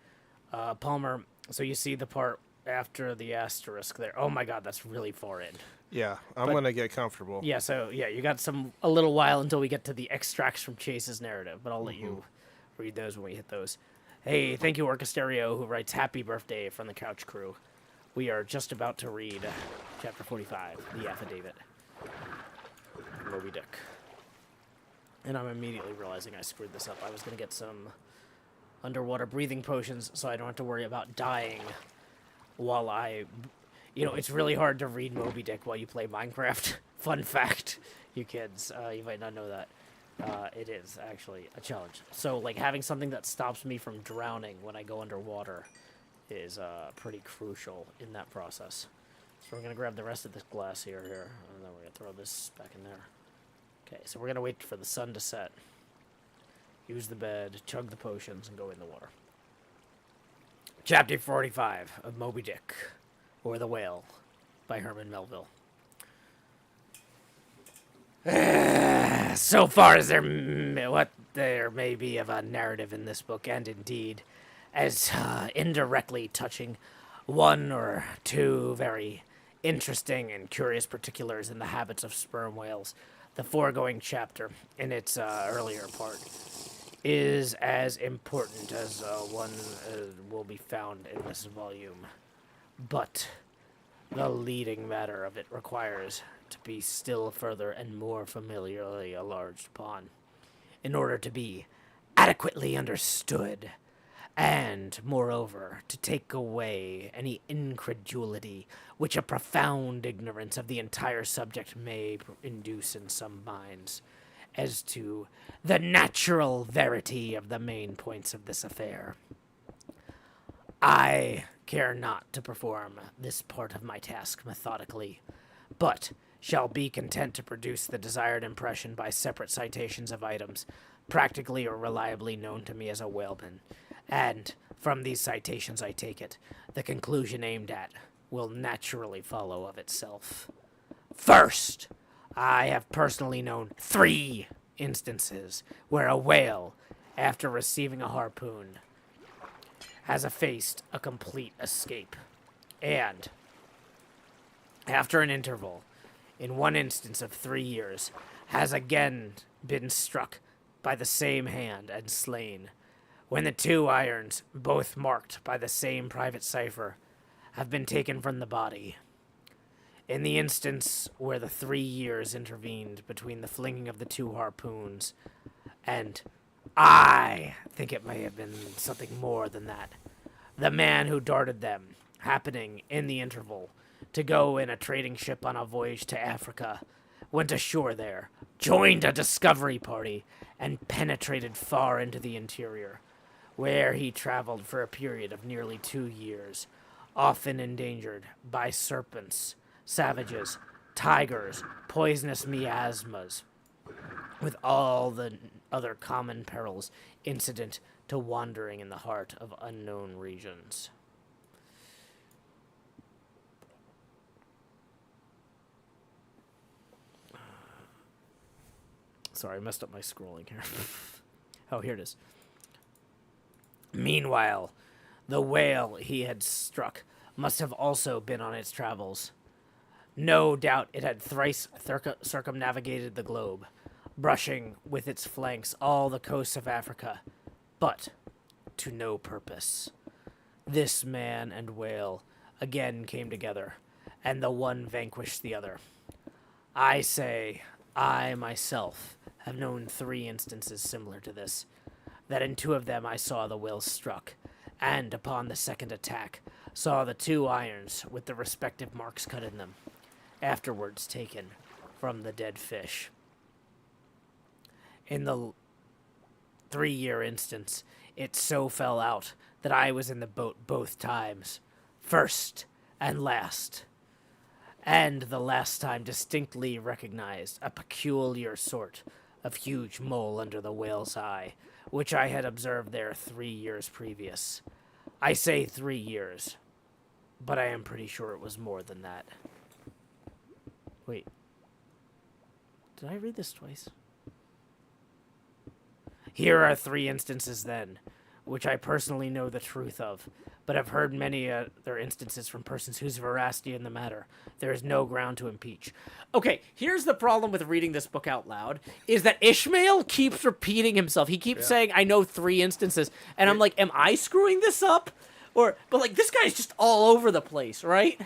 Palmer, so you see the part after the asterisk there. Oh my god, that's really far in. Yeah, I'm going to get comfortable. Yeah, so, yeah, you got a little while until we get to the extracts from Chase's narrative, but I'll let you read those when we hit those. Hey, thank you, Orchestereo, who writes happy birthday from the Couch Crew. We are just about to read Chapter 45, The Affidavit of Moby Dick. And I'm immediately realizing I screwed this up. I was going to get some underwater breathing potions so I don't have to worry about dying while I... You know, it's really hard to read Moby Dick while you play Minecraft. Fun fact, you kids. You might not know that. It is actually a challenge. So, like, having something that stops me from drowning when I go underwater is pretty crucial in that process. So we're going to grab the rest of this glass here, and then we're going to throw this back in there. Okay, so we're going to wait for the sun to set. Use the bed, chug the potions, and go in the water. Chapter 45 of Moby Dick, or The Whale, by Herman Melville. So far as there may be of a narrative in this book, and indeed, as indirectly touching one or two very interesting and curious particulars in the habits of sperm whales, the foregoing chapter, in its earlier part, is as important as one will be found in this volume. But the leading matter of it requires to be still further and more familiarly enlarged upon, in order to be adequately understood, and, moreover, to take away any incredulity which a profound ignorance of the entire subject may induce in some minds, as to the natural verity of the main points of this affair. I care not to perform this part of my task methodically, but shall be content to produce the desired impression by separate citations of items practically or reliably known to me as a whaleman, and, from these citations I take it, the conclusion aimed at will naturally follow of itself. First, I have personally known 3 instances where a whale, after receiving a harpoon, has effaced a complete escape, and, after an interval, in one instance of 3 years, has again been struck by the same hand and slain, when the 2 irons, both marked by the same private cipher, have been taken from the body. In the instance where the 3 years intervened between the flinging of the 2 harpoons, and I think it may have been something more than that, the man who darted them, happening, in the interval, to go in a trading ship on a voyage to Africa, went ashore there, joined a discovery party, and penetrated far into the interior, where he traveled for a period of nearly 2 years, often endangered by serpents, savages, tigers, poisonous miasmas, with all the other common perils incident to wandering in the heart of unknown regions. Sorry, I messed up my scrolling here. Oh, here it is. Meanwhile, the whale he had struck must have also been on its travels. No doubt it had thrice circumnavigated the globe, brushing with its flanks all the coasts of Africa, but to no purpose. This man and whale again came together, and the one vanquished the other. I say I myself have known 3 instances similar to this, that in 2 of them I saw the whales struck, and upon the second attack saw the 2 irons with the respective marks cut in them, afterwards taken from the dead fish. In the 3-year instance, it so fell out that I was in the boat both times, first and last, and the last time distinctly recognized a peculiar sort of huge mole under the whale's eye, which I had observed there 3 years previous. I say 3 years, but I am pretty sure it was more than that. Wait. Did I read this twice? Here are 3 instances, then, which I personally know the truth of, but have heard many other instances from persons whose veracity in the matter there is no ground to impeach. Okay, here's the problem with reading this book out loud, is that Ishmael keeps repeating himself. He keeps saying, I know 3 instances, and I'm like, am I screwing this up? But like, this guy's just all over the place, right?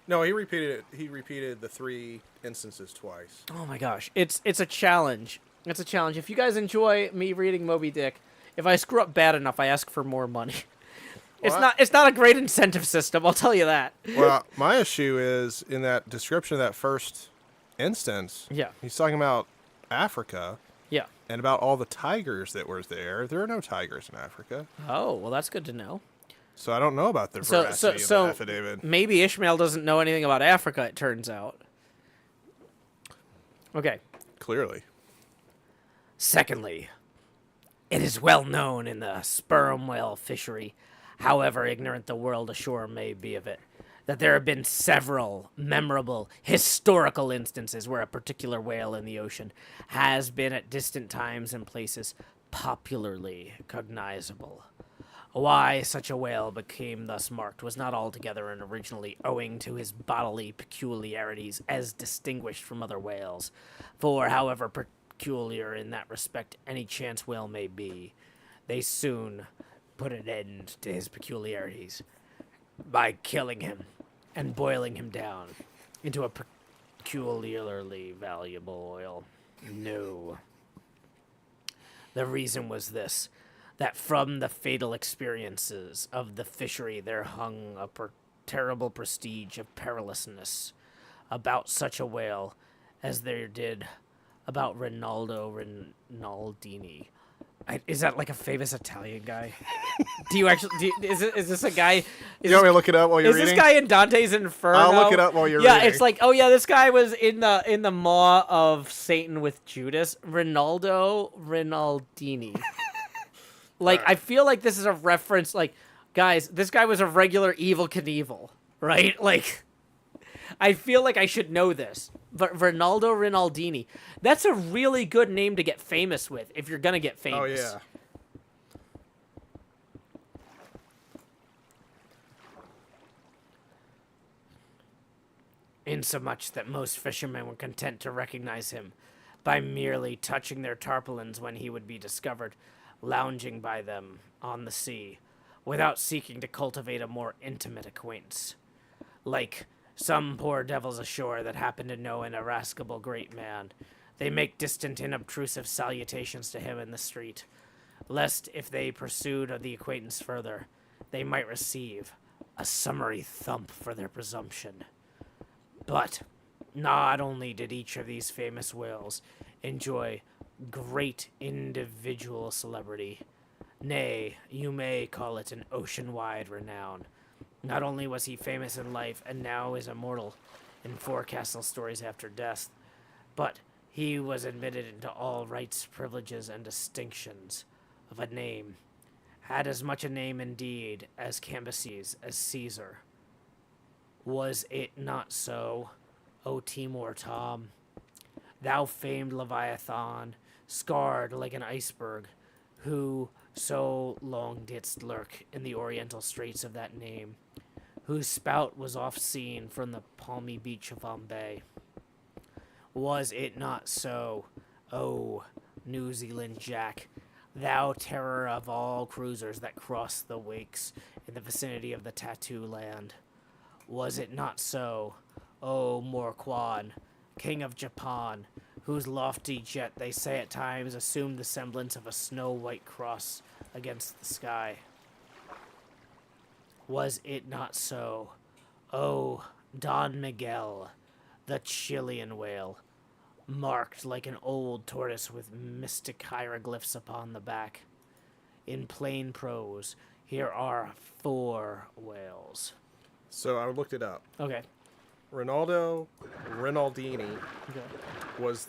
No, he repeated it. He repeated the 3 instances twice. Oh my gosh, it's a challenge. It's a challenge. If you guys enjoy me reading Moby Dick, if I screw up bad enough, I ask for more money. It's not a great incentive system, I'll tell you that. Well, my issue is in that description of that first instance. Yeah. He's talking about Africa. Yeah. And about all the tigers that were there. There are no tigers in Africa. Oh, well, that's good to know. So I don't know about the veracity of the affidavit. Maybe Ishmael doesn't know anything about Africa, it turns out. Okay. Clearly. Secondly, it is well known in the sperm whale fishery, however ignorant the world ashore may be of it, that there have been several memorable historical instances where a particular whale in the ocean has been at distant times and places popularly cognizable. Why such a whale became thus marked was not altogether and originally owing to his bodily peculiarities as distinguished from other whales, for however peculiar in that respect any chance whale may be, they soon put an end to his peculiarities by killing him and boiling him down into a peculiarly valuable oil. No. The reason was this, that from the fatal experiences of the fishery there hung a terrible prestige of perilousness about such a whale as there did about Rinaldo Rinaldini. Is that like a famous Italian guy? Is this a guy? You want me to look it up while you're reading? Is this guy in Dante's Inferno? I'll look it up while you're reading. reading. Yeah, it's like, oh yeah, this guy was in the maw of Satan with Judas. Rinaldo Rinaldini. Like, I feel like this is a reference, like, guys, this guy was a regular Evel Knievel, right? Like, I feel like I should know this. But Rinaldo Rinaldini, that's a really good name to get famous with, if you're gonna get famous. Oh, yeah. Insomuch that most fishermen were content to recognize him by merely touching their tarpaulins when he would be discovered lounging by them on the sea, without seeking to cultivate a more intimate acquaintance. Like some poor devils ashore that happen to know an irascible great man, they make distant and obtrusive salutations to him in the street, lest if they pursued the acquaintance further, they might receive a summary thump for their presumption. But not only did each of these famous whales enjoy great individual celebrity, nay, you may call it an ocean-wide renown. Not only was he famous in life and now is immortal in forecastle stories after death, but he was admitted into all rights, privileges, and distinctions of a name, had as much a name indeed as Cambyses, as Caesar. Was it not so, O Timor Tom? Thou famed Leviathan, scarred like an iceberg, who so long didst lurk in the oriental straits of that name, whose spout was oft seen from the palmy beach of Bombay. Was it not so, O New Zealand Jack, thou terror of all cruisers that cross the wakes in the vicinity of the Tattoo Land? Was it not so, O Morquan, king of Japan, whose lofty jet, they say at times, assumed the semblance of a snow-white cross against the sky. Was it not so? Oh, Don Miguel, the Chilean whale, marked like an old tortoise with mystic hieroglyphs upon the back. In plain prose, here are 4 whales. So I looked it up. Okay. Rinaldo Rinaldini Okay. was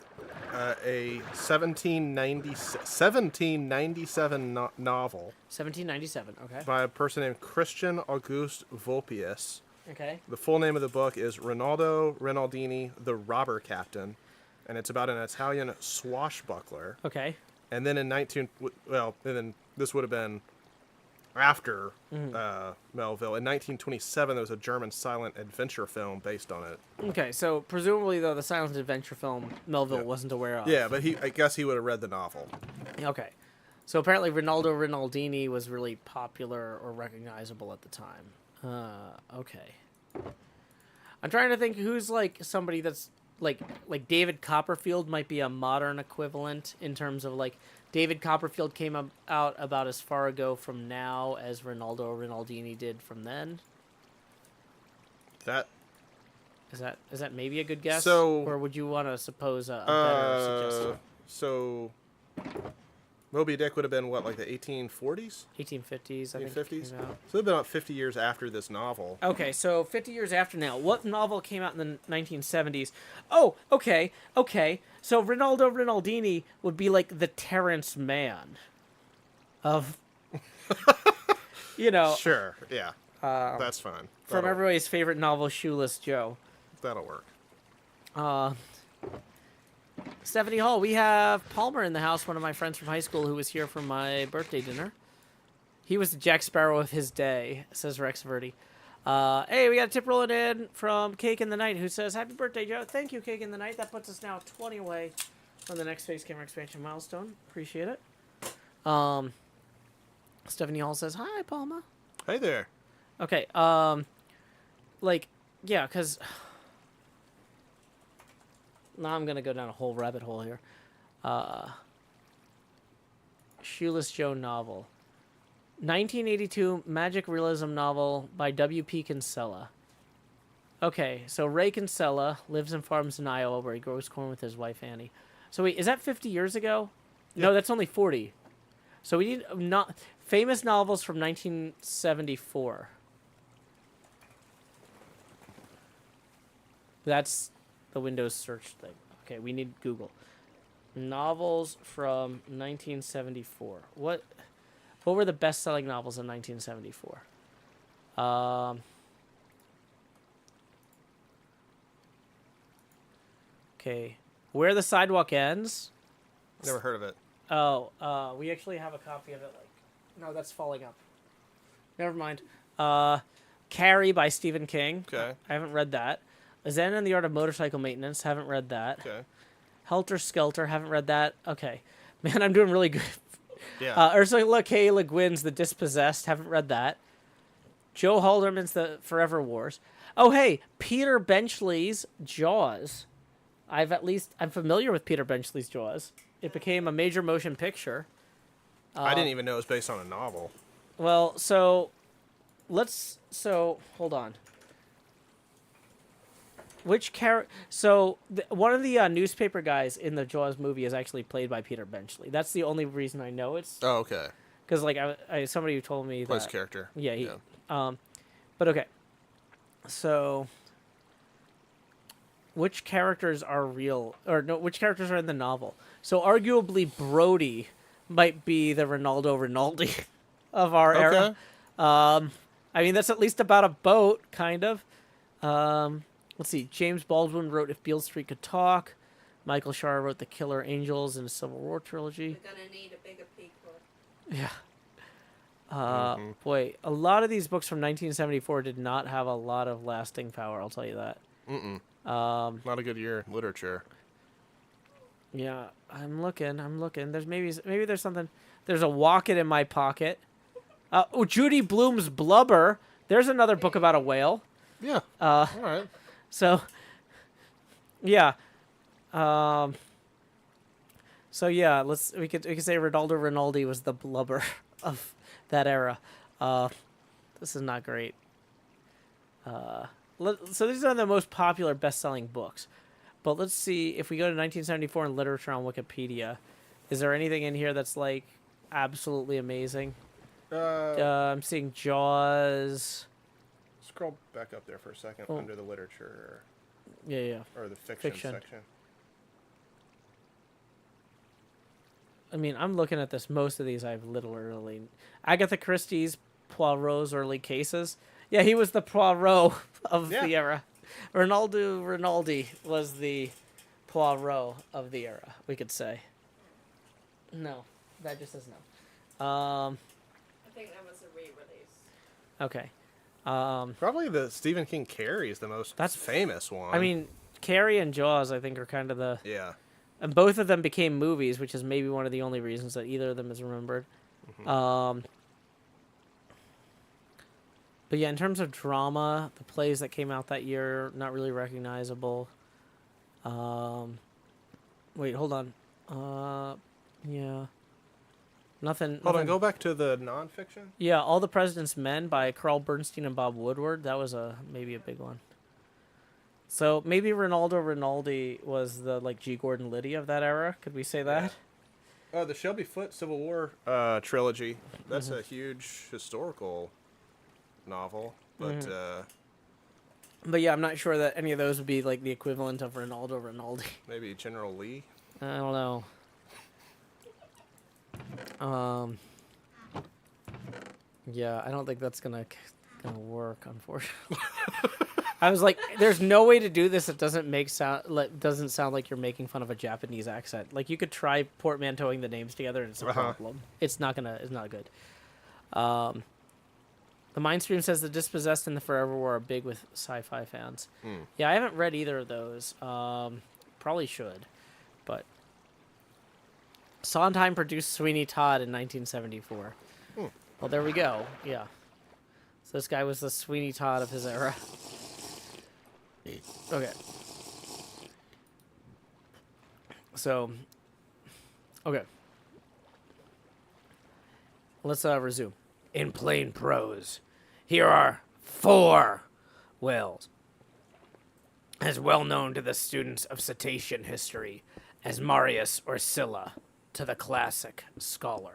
a 1797 novel 1797. Okay. by a person named Christian Auguste Vulpius. Okay. The full name of the book is Rinaldo Rinaldini, the Robber Captain, and it's about an Italian swashbuckler. Okay. And then and then this would have been after Melville. In 1927, there was a German silent adventure film based on it. Okay. So presumably, though, the silent adventure film Melville wasn't aware of. Yeah, but I guess he would have read the novel. Okay. So apparently, Rinaldo Rinaldini was really popular or recognizable at the time. Okay. I'm trying to think who's like somebody that's like David Copperfield might be a modern equivalent in terms of like David Copperfield came out about as far ago from now as Rinaldo Rinaldini did from then. That Is that maybe a good guess? So- or would you want to suppose a better suggestion? so Moby Dick would have been what, like the 1840s? 1850s, I think. 1850s? it came out. So it'd been about 50 years after this novel. Okay, so 50 years after now, what novel came out in the 1970s? Oh, okay. So Rinaldo Rinaldini would be like the Terrence Mann of, Sure, yeah. That's fine. from everybody's favorite novel, Shoeless Joe. That'll work. Stephanie Hall, we have Palmer in the house, one of my friends from high school who was here for my birthday dinner. He was the Jack Sparrow of his day, says Rex Verdi. Hey, we got a tip rolling in from Cake in the Night, who says, Happy birthday, Joe. Thank you, Cake in the Night. That puts us now 20 away from the next Face Camera expansion milestone. Appreciate it. Stephanie Hall says, Hi, Palma. Hey there. Okay, because... Now I'm going to go down a whole rabbit hole here. Shoeless Joe novel. 1982 magic realism novel by W.P. Kinsella. Okay, so Ray Kinsella lives and farms in Iowa where he grows corn with his wife Annie. So wait, is that 50 years ago? No, that's only 40. So we need famous novels from 1974. That's the Windows search thing. Okay, we need Google. Novels from 1974. What were the best-selling novels in 1974? Okay. Where the Sidewalk Ends. Never heard of it. Oh, we actually have a copy of it. No, that's Falling Up. Never mind. Carrie by Stephen King. Okay. I haven't read that. Zen and the Art of Motorcycle Maintenance. Haven't read that. Okay. Helter Skelter. Haven't read that. Okay. Man, I'm doing really good. Yeah. Ursula K. Le Guin's The Dispossessed. Haven't read that. Joe Halderman's The Forever Wars. Oh, hey, Peter Benchley's Jaws. I'm familiar with Peter Benchley's Jaws. It became a major motion picture. I didn't even know it was based on a novel. Well, hold on. Which character? So one of the newspaper guys in the Jaws movie is actually played by Peter Benchley. That's the only reason I know it's Oh, okay. because somebody who told me Plays that. character. Yeah. But okay. So which characters are real, or no? Which characters are in the novel? So arguably Brody might be the Rinaldo Rinaldi of our era. I mean, that's at least about a boat, kind of. Let's see. James Baldwin wrote If Beale Street Could Talk. Michael Shara wrote The Killer Angels in a Civil War trilogy. We're gonna need a bigger peak book. Yeah. Boy, a lot of these books from 1974 did not have a lot of lasting power, I'll tell you that. Not a good year in literature. Yeah, I'm looking. There's maybe there's something. There's a Walk It in My Pocket. Judy Blume's Blubber. There's another book about a whale. Yeah. All right. So, yeah. So yeah, we could say Ronaldo Rinaldi was the blubber of that era. This is not great. So these are the most popular best-selling books. But let's see if we go to 1974 in literature on Wikipedia. Is there anything in here that's like absolutely amazing? I'm seeing Jaws. Scroll back up there for a second under the literature Yeah. or the fiction Fiction. section. I mean, I'm looking at this. Most of these I've literally... Agatha Christie's Poirot's early cases. Yeah, he was the Poirot of the era. Ronaldo Rinaldi was the Poirot of the era, we could say. No, that just says no. I think that was a re-release. Okay. Probably the Stephen King Carrie is the most famous one. I mean, Carrie and Jaws, I think, are kind of the... Yeah. And both of them became movies, which is maybe one of the only reasons that either of them is remembered. Mm-hmm. But yeah, in terms of drama, the plays that came out that year, not really recognizable. Wait, hold on. Yeah. Nothing. Hold on, go back to the nonfiction. Yeah, All the President's Men by Carl Bernstein and Bob Woodward. That was maybe a big one. So maybe Ronaldo Rinaldi was the G. Gordon Liddy of that era. Could we say that? Oh, the Shelby Foote Civil War trilogy. That's a huge historical novel, but But yeah, I'm not sure that any of those would be the equivalent of Ronaldo Rinaldi. maybe General Lee. I don't know. Yeah, I don't think that's gonna work, unfortunately. I was like, there's no way to do this that doesn't sound like you're making fun of a Japanese accent. You could try portmanteauing the names together and it's a problem. It's not good. The Mindstream says The Dispossessed and The Forever War are big with sci-fi fans. Yeah, I haven't read either of those. Probably should, but Sondheim produced Sweeney Todd in 1974. Well, there we go. Yeah. So this guy was the Sweeney Todd of his era. Okay. So, okay. Let's resume. In plain prose, here are 4 whales, as well known to the students of cetacean history as Marius or Scylla to the classic scholar.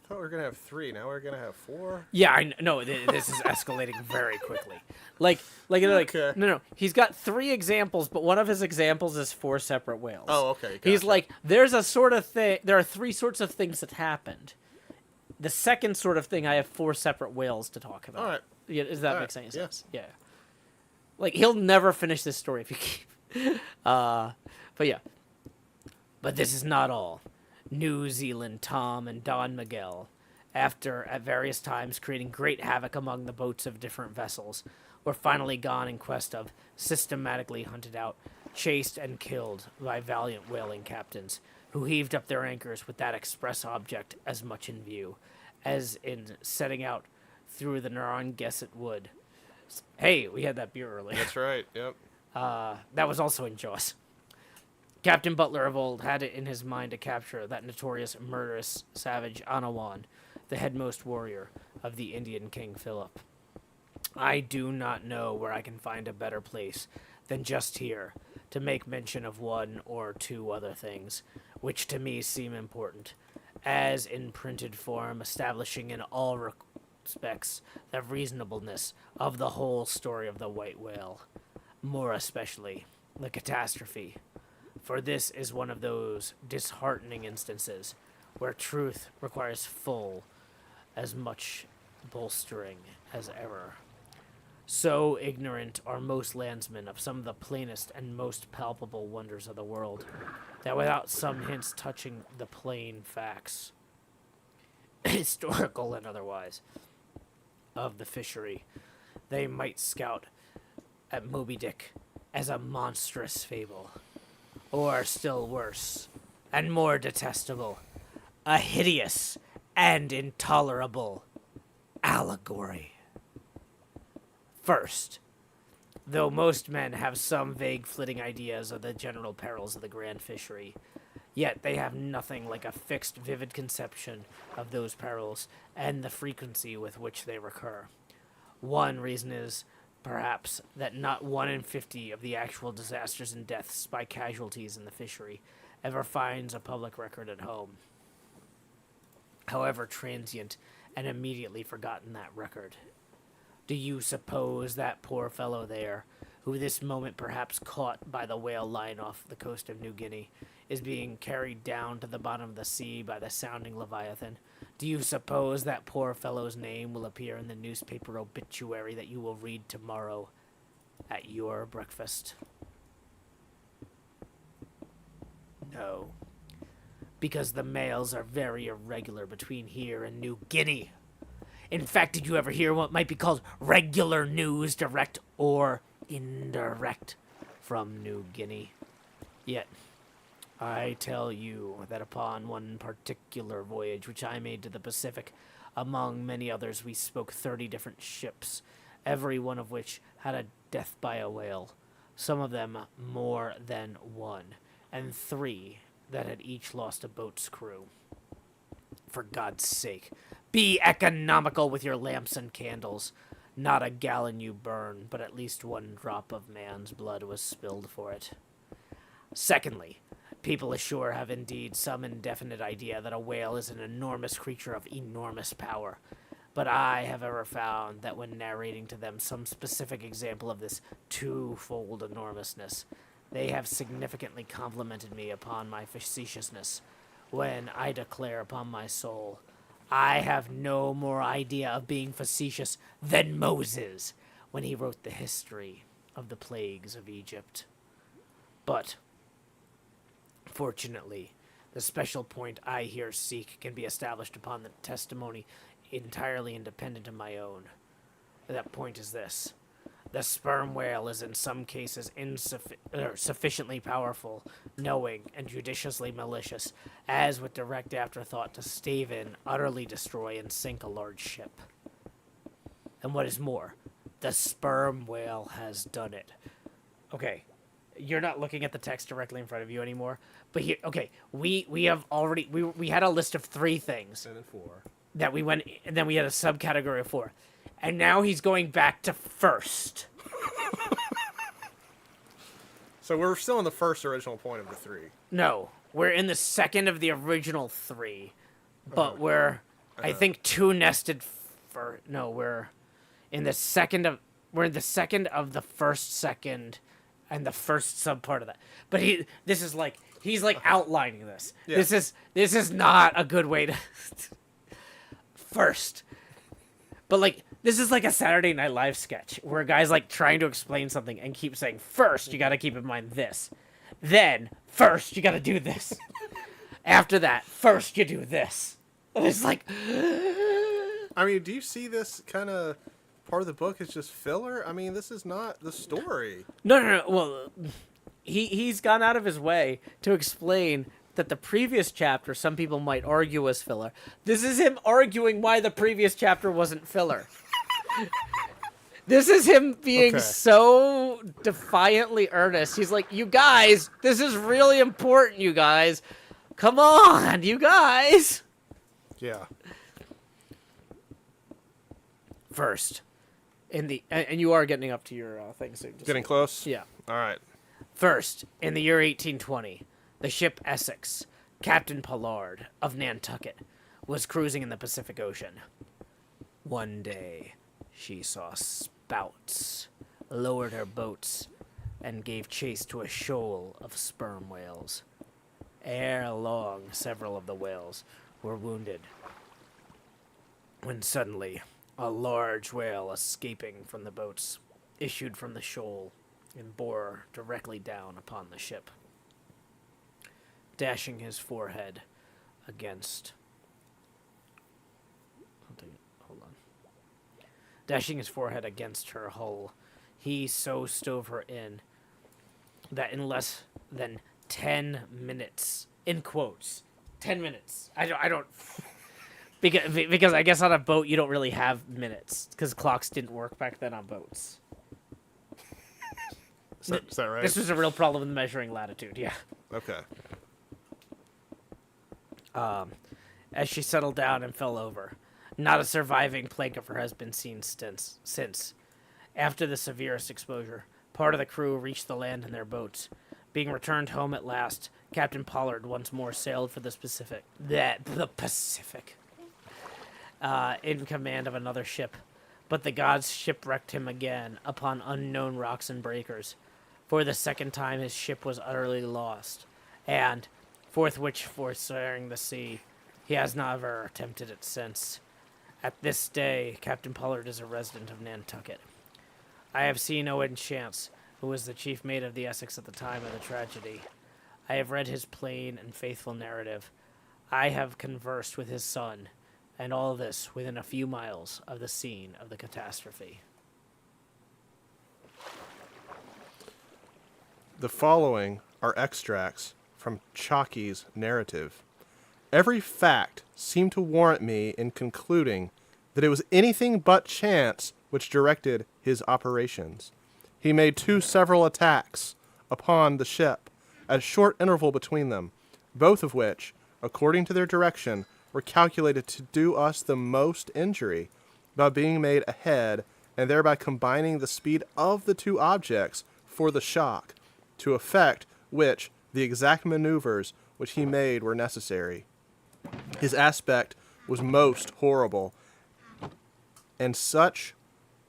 I thought we were gonna have 3. Now we're gonna have 4. Yeah, I know. This is escalating very quickly. Okay. No. He's got 3 examples, but one of his examples is 4 separate whales. Oh, okay. Gotcha. He's like, there's a sort of thing. There are 3 sorts of things that happened. The second sort of thing, I have 4 separate whales to talk about. All right. Yeah, does that All make right. any sense? Yeah. Yeah. He'll never finish this story if you keep. But yeah. But this is not all. New Zealand Tom and Don Miguel, after at various times creating great havoc among the boats of different vessels, were finally gone in quest of, systematically hunted out, chased and killed by valiant whaling captains, who heaved up their anchors with that express object as much in view, as in setting out through the Narragansett Wood. Hey, we had that beer earlier. That's right. Yep. That was also in Jaws. Captain Butler of old had it in his mind to capture that notorious murderous savage Anawan, the headmost warrior of the Indian King Philip. I do not know where I can find a better place than just here to make mention of 1 or 2 other things, which to me seem important, as in printed form establishing in all respects the reasonableness of the whole story of the white whale, more especially the catastrophe. For this is one of those disheartening instances where truth requires full as much bolstering as error. So ignorant are most landsmen of some of the plainest and most palpable wonders of the world, that without some hints touching the plain facts, historical and otherwise, of the fishery, they might scout at Moby Dick as a monstrous fable, or still worse, and more detestable, a hideous and intolerable allegory. First, though most men have some vague flitting ideas of the general perils of the grand fishery, Yet they have nothing like a fixed, vivid conception of those perils and the frequency with which they recur. One reason is, perhaps, that not 1 in 50 of the actual disasters and deaths by casualties in the fishery ever finds a public record at home. However transient and immediately forgotten that record. Do you suppose that poor fellow there, who this moment perhaps caught by the whale line off the coast of New Guinea, is being carried down to the bottom of the sea by the sounding Leviathan? Do you suppose that poor fellow's name will appear in the newspaper obituary that you will read tomorrow at your breakfast? No. Because the mails are very irregular between here and New Guinea. In fact, did you ever hear what might be called regular news, direct or indirect, from New Guinea? Yet, I tell you that upon one particular voyage which I made to the Pacific, among many others we spoke 30 different ships, every one of which had a death by a whale, some of them more than one, and 3 that had each lost a boat's crew. For God's sake, be economical with your lamps and candles. Not a gallon you burn, but at least 1 drop of man's blood was spilled for it. Secondly, people ashore have indeed some indefinite idea that a whale is an enormous creature of enormous power. But I have ever found that when narrating to them some specific example of this twofold enormousness, they have significantly complimented me upon my facetiousness, when I declare upon my soul, I have no more idea of being facetious than Moses when he wrote the history of the plagues of Egypt. But, fortunately, the special point I here seek can be established upon the testimony entirely independent of my own. That point is this. The sperm whale is in some cases sufficiently powerful, knowing, and judiciously malicious, as with direct afterthought to stave in, utterly destroy, and sink a large ship. And what is more, the sperm whale has done it. Okay, you're not looking at the text directly in front of you anymore, but here, okay, we have already, we had a list of 3 things. And then 4. That we went, and then we had a subcategory of 4. And now he's going back to first. So we're still in the first original point of the 3. No, we're in the second of the original 3, but we're, I think, 2 nested for. No, we're in the second of. We're in the second of the first second, and the first subpart of that. But this is like he's like outlining this. Yeah. This is not a good way to first. But like. This is like a Saturday Night Live sketch where a guy's like trying to explain something and keeps saying, first, you got to keep in mind this. Then, first, you got to do this. After that, first, you do this. And it's like... I mean, do you see this kind of part of the book as just filler? I mean, this is not the story. No. Well, he's gone out of his way to explain that the previous chapter, some people might argue, was filler. This is him arguing why the previous chapter wasn't filler. This is him being so defiantly earnest. He's like, you guys, this is really important, you guys. Come on, you guys. Yeah. First, and you are getting up to your thing soon. Getting close? Yeah. All right. First, in the year 1820, the ship Essex, Captain Pollard of Nantucket, was cruising in the Pacific Ocean. One day, she saw spouts, lowered her boats, and gave chase to a shoal of sperm whales. Ere long, several of the whales were wounded, when suddenly a large whale escaping from the boats issued from the shoal and bore directly down upon the ship, dashing his forehead against... Hold on. Dashing his forehead against her hull, he so stove her in that in less than 10 minutes, in quotes, 10 minutes, I don't because I guess on a boat you don't really have minutes, because clocks didn't work back then on boats. Is that right? This was a real problem in measuring latitude, yeah. Okay. as she settled down and fell over. Not a surviving plank of her has been seen since. After the severest exposure, part of the crew reached the land in their boats. Being returned home at last, Captain Pollard once more sailed for the Pacific. In command of another ship. But the gods shipwrecked him again upon unknown rocks and breakers. For the second time his ship was utterly lost, and, forsaking the sea, he has never attempted it since. At this day, Captain Pollard is a resident of Nantucket. I have seen Owen Chance, who was the chief mate of the Essex at the time of the tragedy. I have read his plain and faithful narrative. I have conversed with his son, and all this within a few miles of the scene of the catastrophe. The following are extracts from Chalky's narrative. Every fact seemed to warrant me in concluding that it was anything but chance which directed his operations. He made 2 several attacks upon the ship, at a short interval between them, both of which, according to their direction, were calculated to do us the most injury by being made ahead and thereby combining the speed of the 2 objects for the shock, to effect which the exact maneuvers which he made were necessary. His aspect was most horrible, and such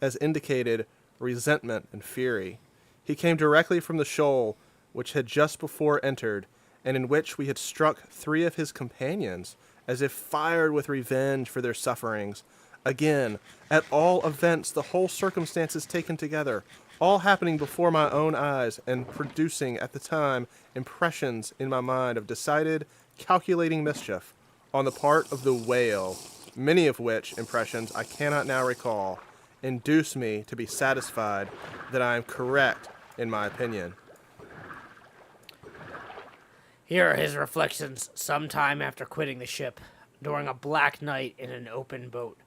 as indicated resentment and fury. He came directly from the shoal which had just before entered, and in which we had struck 3 of his companions, as if fired with revenge for their sufferings. Again, at all events, the whole circumstances taken together, all happening before my own eyes, and producing at the time impressions in my mind of decided, calculating mischief on the part of the whale, many of which impressions I cannot now recall, induce me to be satisfied that I am correct in my opinion. Here are his reflections some time after quitting the ship, during a black night in an open boat,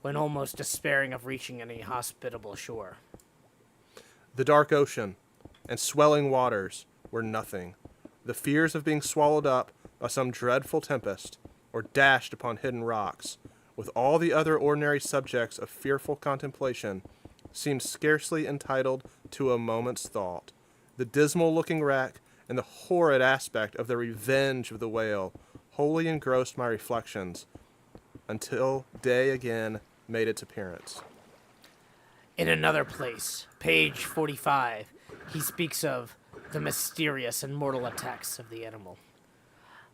when almost despairing of reaching any hospitable shore. The dark ocean and swelling waters were nothing. The fears of being swallowed up by some dreadful tempest, or dashed upon hidden rocks, with all the other ordinary subjects of fearful contemplation, seemed scarcely entitled to a moment's thought. The dismal-looking wreck and the horrid aspect of the revenge of the whale wholly engrossed my reflections, until day again made its appearance. In another place, page 45, he speaks of the mysterious and mortal attacks of the animal.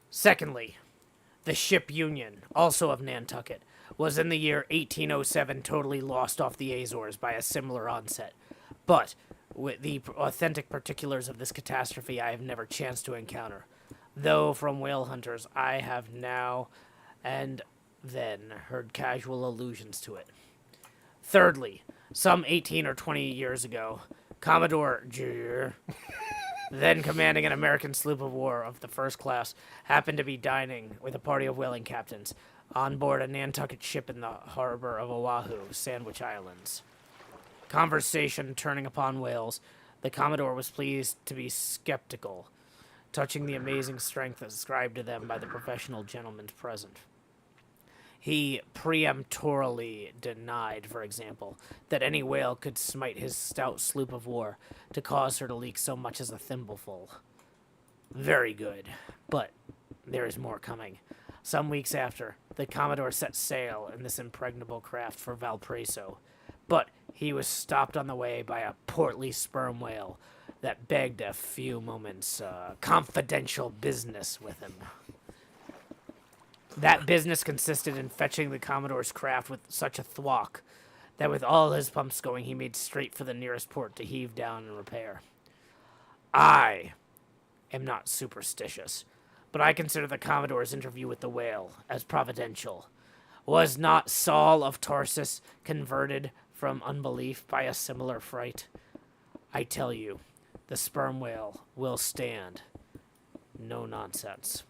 Secondly, the ship Union, also of Nantucket, was in the year 1807 totally lost off the Azores by a similar onset. But with the authentic particulars of this catastrophe I have never chanced to encounter, though from whale hunters I have now and then heard casual allusions to it. Thirdly, some 18 or 20 years ago, Commodore Jr., then commanding an American sloop of war of the first class, happened to be dining with a party of whaling captains on board a Nantucket ship in the harbor of Oahu, Sandwich Islands. Conversation turning upon whales, the Commodore was pleased to be skeptical, touching the amazing strength ascribed to them by the professional gentlemen present. He peremptorily denied, for example, that any whale could smite his stout sloop of war to cause her to leak so much as a thimbleful. Very good, but there is more coming. Some weeks after, the Commodore set sail in this impregnable craft for Valparaiso, but he was stopped on the way by a portly sperm whale that begged a few moments' confidential business with him. That business consisted in fetching the Commodore's craft with such a thwack that with all his pumps going, he made straight for the nearest port to heave down and repair. I am not superstitious, but I consider the Commodore's interview with the whale as providential. Was not Saul of Tarsus converted from unbelief by a similar fright? I tell you, the sperm whale will stand. No nonsense.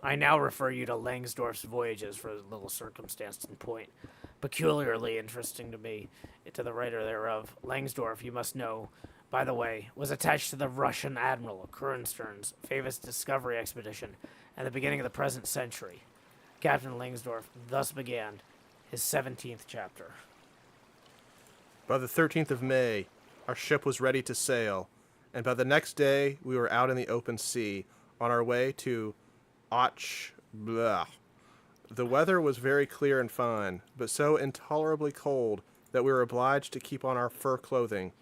I now refer you to Langsdorff's Voyages for a little circumstance in point, peculiarly interesting to me, to the writer thereof. Langsdorff, you must know, by the way, was attached to the Russian Admiral Kronstern's famous discovery expedition, and the beginning of the present century. Captain Langsdorff thus began his 17th chapter. By the 13th of May, our ship was ready to sail, and by the next day we were out in the open sea, on our way to Och. Blah. The weather was very clear and fine, but so intolerably cold that we were obliged to keep on our fur clothing.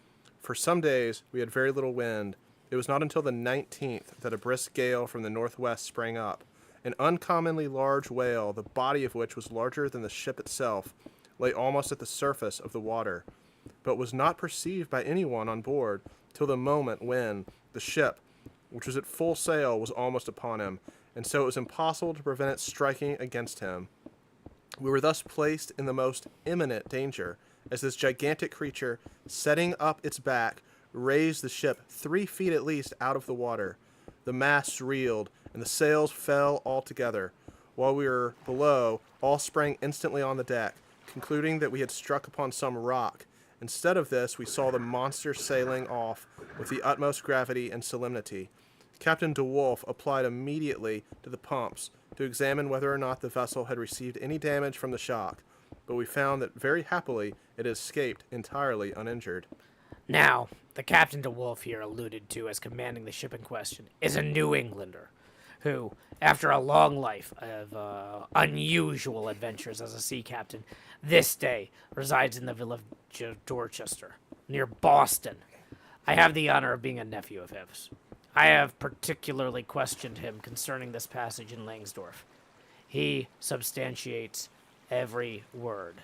For some days we had very little wind. It was not until the 19th that a brisk gale from the northwest sprang up. An uncommonly large whale, the body of which was larger than the ship itself, lay almost at the surface of the water, but was not perceived by anyone on board till the moment when the ship, which was at full sail, was almost upon him, and so it was impossible to prevent it striking against him. We were thus placed in the most imminent danger, as this gigantic creature, setting up its back, raised the ship 3 feet at least out of the water. The masts reeled, and the sails fell altogether. While we were below, all sprang instantly on the deck, concluding that we had struck upon some rock. Instead of this, we saw the monster sailing off with the utmost gravity and solemnity. Captain de Wolf applied immediately to the pumps to examine whether or not the vessel had received any damage from the shock, but we found that very happily it had escaped entirely uninjured. Now, the Captain de Wolf here alluded to as commanding the ship in question is a New Englander, who, after a long life of unusual adventures as a sea captain, this day resides in the village of Dorchester, near Boston. I have the honor of being a nephew of his. I have particularly questioned him concerning this passage in Langsdorff. He substantiates every word.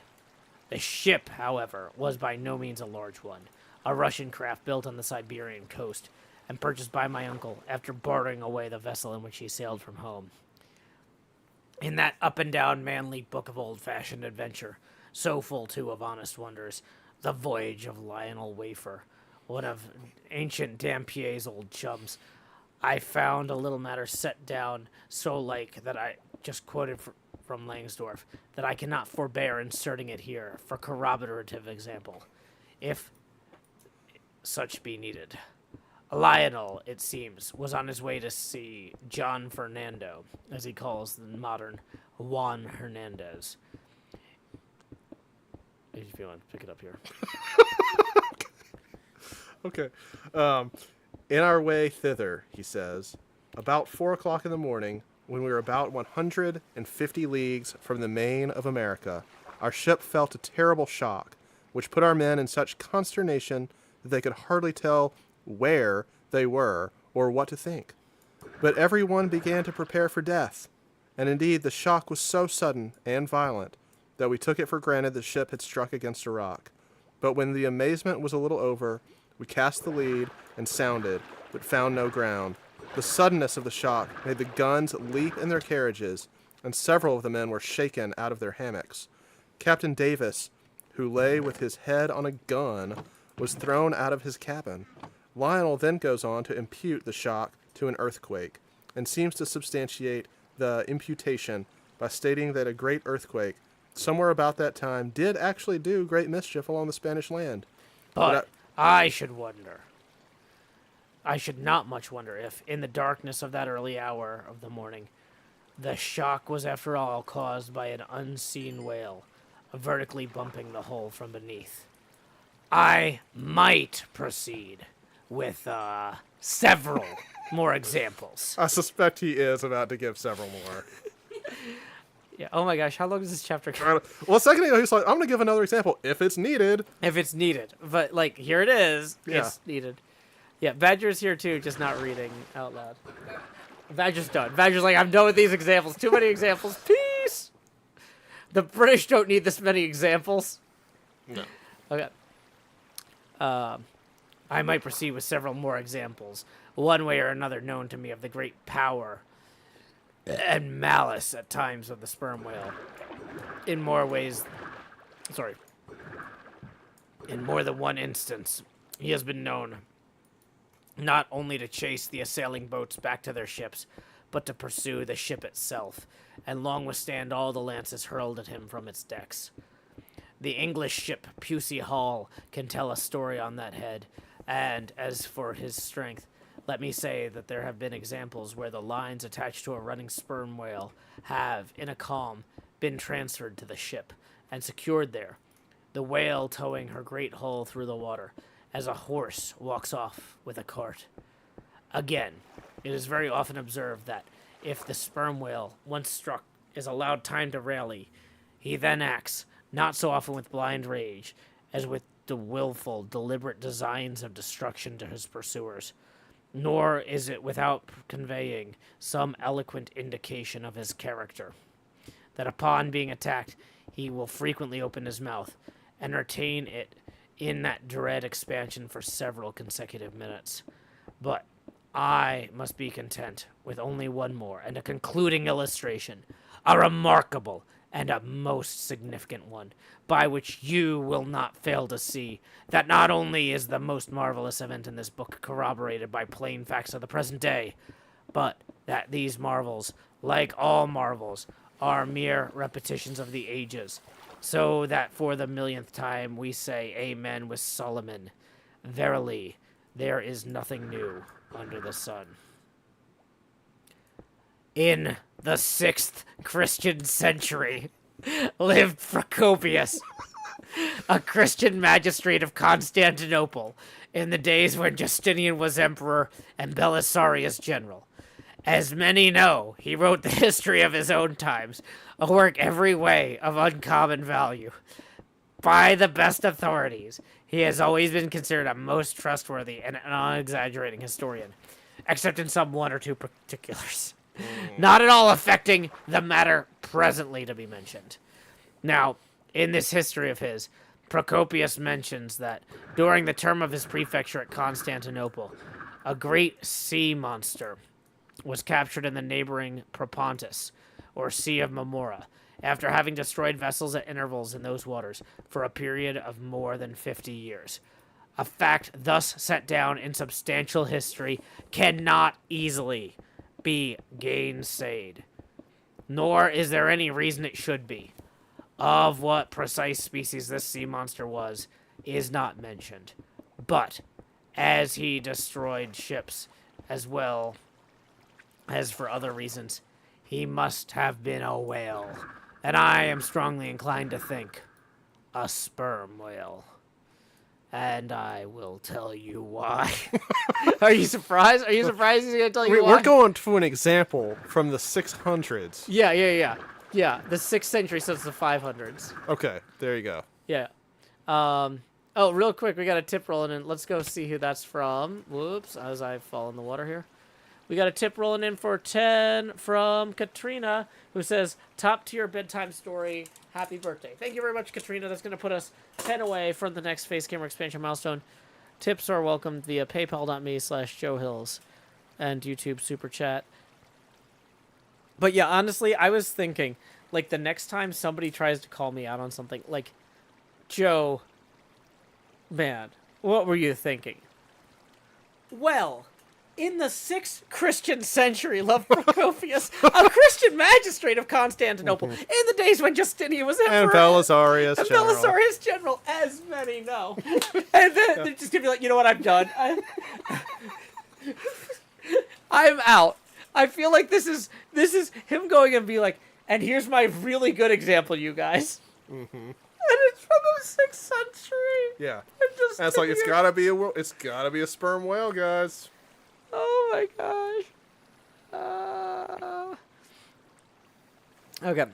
The ship, however, was by no means a large one, a Russian craft built on the Siberian coast, and purchased by my uncle after bartering away the vessel in which he sailed from home. In that up-and-down manly book of old-fashioned adventure, so full, too, of honest wonders, The Voyage of Lionel Wafer, one of ancient Dampier's old chums, I found a little matter set down so like that I just quoted from Langsdorff, that I cannot forbear inserting it here for corroborative example, if such be needed. Lionel, it seems, was on his way to see John Fernando, as he calls the modern Juan Hernandez. If you want to pick it up here. Okay. In our way thither, he says, about 4 o'clock in the morning, when we were about 150 leagues from the main of America, our ship felt a terrible shock, which put our men in such consternation that they could hardly tell where they were or what to think. But everyone began to prepare for death, and indeed the shock was so sudden and violent that we took it for granted the ship had struck against a rock. But when the amazement was a little over, we cast the lead and sounded, but found no ground. The suddenness of the shock made the guns leap in their carriages, and several of the men were shaken out of their hammocks. Captain Davis, who lay with his head on a gun, was thrown out of his cabin. Lionel then goes on to impute the shock to an earthquake, and seems to substantiate the imputation by stating that a great earthquake, somewhere about that time, did actually do great mischief along the Spanish land. But I should wonder. I should not much wonder if, in the darkness of that early hour of the morning, the shock was after all caused by an unseen whale, vertically bumping the hull from beneath. I might proceed with several more examples. I suspect he is about to give several more. Yeah. Oh my gosh, how long does this chapter go? Well, a second ago, he's like, I'm going to give another example if it's needed. If it's needed. But, like, here it is. Yeah. It's needed. Yeah, Badger's here too, just not reading out loud. Badger's done. Badger's like, I'm done with these examples. Too many examples. Peace! The British don't need this many examples. No. Okay. I might proceed with several more examples, one way or another known to me, of the great power and malice at times of the sperm whale. In more than one instance, he has been known not only to chase the assailing boats back to their ships, but to pursue the ship itself, and long withstand all the lances hurled at him from its decks. The English ship Pusey Hall can tell a story on that head, and as for his strength, Let me say that there have been examples where the lines attached to a running sperm whale have, in a calm, been transferred to the ship and secured there, the whale towing her great hull through the water as a horse walks off with a cart. Again, it is very often observed that if the sperm whale, once struck, is allowed time to rally, he then acts, not so often with blind rage, as with the willful, deliberate designs of destruction to his pursuers. Nor is it without conveying some eloquent indication of his character, that upon being attacked, he will frequently open his mouth and retain it in that dread expansion for several consecutive minutes. But I must be content with only one more and a concluding illustration, a remarkable and a most significant one, by which you will not fail to see that not only is the most marvelous event in this book corroborated by plain facts of the present day, but that these marvels, like all marvels, are mere repetitions of the ages, so that for the millionth time we say amen with Solomon. Verily, there is nothing new under the sun. In the 6th Christian century lived Procopius, a Christian magistrate of Constantinople, in the days when Justinian was emperor and Belisarius general. As many know, he wrote the history of his own times, a work every way of uncommon value. By the best authorities, he has always been considered a most trustworthy and unexaggerating historian, except in some one or two particulars, not at all affecting the matter presently to be mentioned. Now, in this history of his, Procopius mentions that during the term of his prefecture at Constantinople, a great sea monster was captured in the neighboring Propontis, or Sea of Marmora, after having destroyed vessels at intervals in those waters for a period of more than 50 years. A fact thus set down in substantial history cannot easily be gainsaid, nor is there any reason it should be. Of what precise species this sea monster was is not mentioned, but as he destroyed ships as well as for other reasons, he must have been a whale, and I am strongly inclined to think a sperm whale. And I will tell you why. Are you surprised? Are you surprised he's going to tell you why? We're going to an example from the 600s. Yeah. Yeah, the 6th century, so it's the 500s. Okay, there you go. Yeah. Oh, real quick, we got a tip rolling in. Let's go see who that's from. Whoops, as I fall in the water here. We got a tip rolling in for 10 from Katrina, who says, top tier bedtime story, happy birthday. Thank you very much, Katrina. That's going to put us 10 away from the next face camera expansion milestone. Tips are welcomed via paypal.me/JoeHills and YouTube Super Chat. But yeah, honestly, I was thinking, like, the next time somebody tries to call me out on something, like, Joe, man, what were you thinking? Well, in the 6th Christian century, loved Procopius, a Christian magistrate of Constantinople, in the days when Justinian was emperor. And Belisarius And general. Belisarius general, as many know. And then they're just going to be like, you know what, I'm done. I'm out. I feel like this is him going and be like, and here's my really good example, you guys. Mm-hmm. And it's from the 6th century. Yeah. That's like it's gotta be a sperm whale, guys. Oh my gosh. Okay.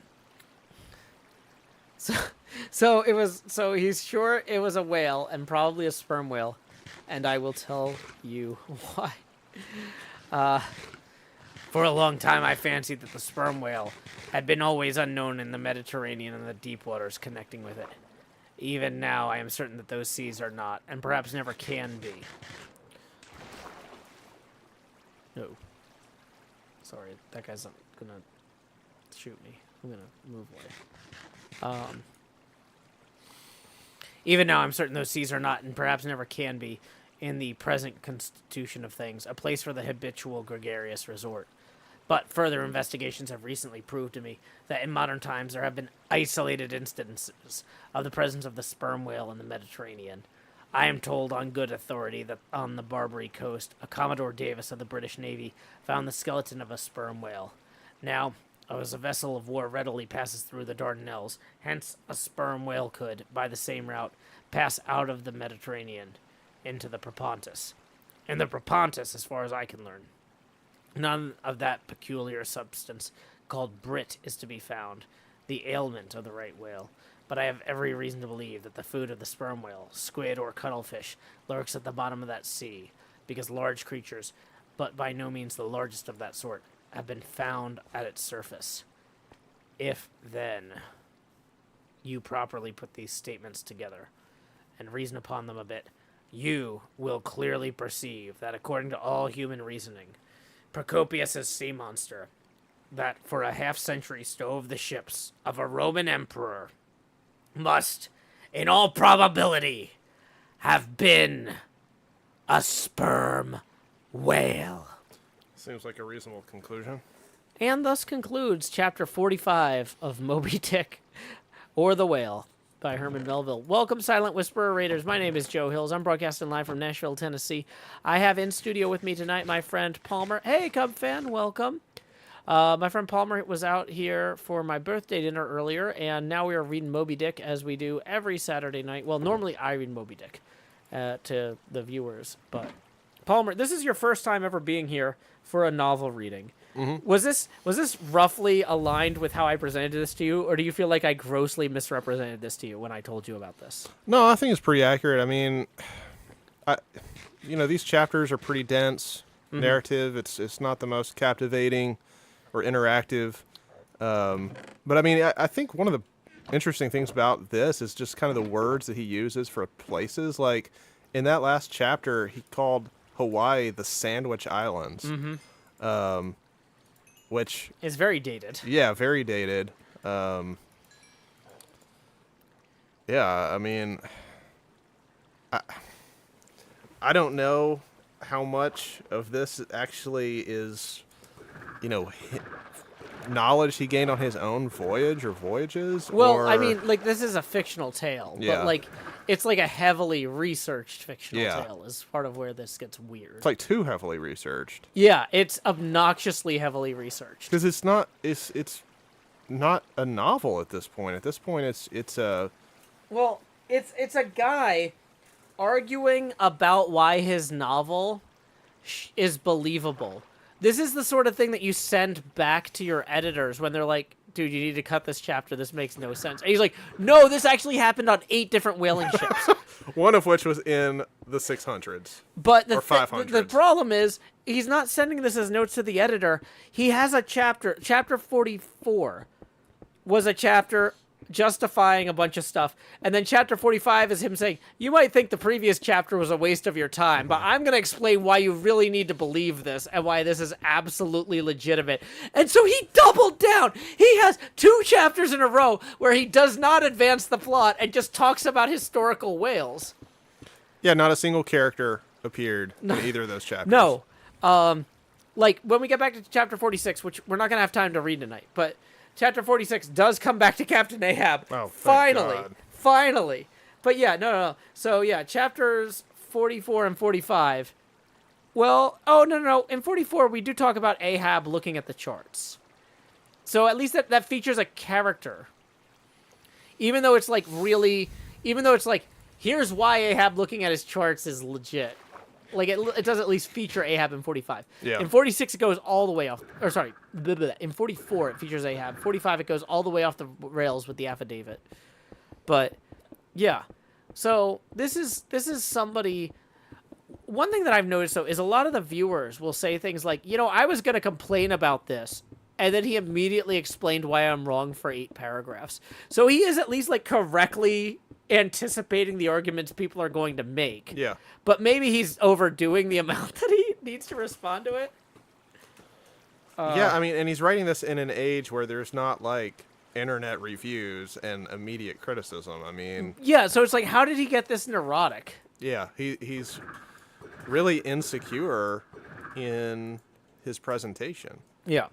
So he's sure it was a whale and probably a sperm whale, and I will tell you why. For a long time, I fancied that the sperm whale had been always unknown in the Mediterranean and the deep waters connecting with it. Even now, I am certain that those seas are not, and perhaps never can be. No. Sorry, that guy's gonna shoot me. I'm gonna move away. Even now, I'm certain those seas are not, and perhaps never can be, in the present constitution of things, a place for the habitual gregarious resort. But further investigations have recently proved to me that in modern times there have been isolated instances of the presence of the sperm whale in the Mediterranean. I am told on good authority that on the Barbary coast, a Commodore Davis of the British Navy found the skeleton of a sperm whale. Now, as a vessel of war readily passes through the Dardanelles, hence a sperm whale could, by the same route, pass out of the Mediterranean into the Propontis. In the Propontis, as far as I can learn, none of that peculiar substance called brit is to be found, the ailment of the right whale. But I have every reason to believe that the food of the sperm whale, squid or cuttlefish, lurks at the bottom of that sea, because large creatures, but by no means the largest of that sort, have been found at its surface. If, then, you properly put these statements together and reason upon them a bit, you will clearly perceive that according to all human reasoning, Procopius's sea monster, that for a half-century stove the ships of a Roman emperor, must, in all probability, have been a sperm whale. Seems like a reasonable conclusion. And thus concludes Chapter 45 of Moby Dick, or The Whale, by Herman Melville. Welcome, Silent Whisperer Raiders. My name is Joe Hills. I'm broadcasting live from Nashville, Tennessee. I have in studio with me tonight my friend Palmer. Hey, Cub fan, welcome. My friend Palmer was out here for my birthday dinner earlier, and now we are reading Moby Dick as we do every Saturday night. Well, normally I read Moby Dick to the viewers, but Palmer, this is your first time ever being here for a novel reading. Mm-hmm. Was this roughly aligned with how I presented this to you, or do you feel like I grossly misrepresented this to you when I told you about this? No, I think it's pretty accurate. I mean, these chapters are pretty dense narrative. It's not the most captivating or interactive. But I mean, I think one of the interesting things about this is just kind of the words that he uses for places. Like in that last chapter, he called Hawaii the Sandwich Islands, which is very dated. Yeah, very dated. Yeah, I mean, I don't know how much of this actually is, knowledge he gained on his own voyage or voyages. Well, I mean, like, this is a fictional tale, Yeah. but, like, it's like a heavily researched fictional tale is part of where this gets weird. It's like too heavily researched. Yeah, it's obnoxiously heavily researched. Because it's not a novel at this point. At this point, it's a... Well, it's a guy arguing about why his novel is believable. This is the sort of thing that you send back to your editors when they're like, dude, you need to cut this chapter. This makes no sense. And he's like, no, this actually happened on 8 different whaling ships. One of which was in the 600s. But or 500s. The problem is, he's not sending this as notes to the editor. He has a chapter 44 was a chapter justifying a bunch of stuff. And then chapter 45 is him saying, you might think the previous chapter was a waste of your time, but I'm going to explain why you really need to believe this and why this is absolutely legitimate. And so he doubled down. He has 2 chapters in a row where he does not advance the plot and just talks about historical whales. Yeah, not a single character appeared in either of those chapters. No. Like, when we get back to chapter 46, which we're not going to have time to read tonight, but chapter 46 does come back to Captain Ahab. Oh, finally. God. Finally. But yeah, no. So yeah, chapters 44 and 45. Well, no. In 44, we do talk about Ahab looking at the charts. So at least that features a character. Even though it's like, here's why Ahab looking at his charts is legit. Like, it does at least feature Ahab in 45. Yeah. In 46, it goes all the way off. Or, sorry. In 44, it features Ahab. 45, it goes all the way off the rails with the affidavit. But, yeah. So, this is somebody... One thing that I've noticed, though, is a lot of the viewers will say things like, I was going to complain about this. And then he immediately explained why I'm wrong for 8 paragraphs. So, he is at least, like, correctly anticipating the arguments people are going to make. Yeah. But maybe he's overdoing the amount that he needs to respond to it. Yeah, I mean, and he's writing this in an age where there's not, like, internet reviews and immediate criticism. I mean... Yeah, so it's like, how did he get this neurotic? Yeah, he's really insecure in his presentation. Yeah.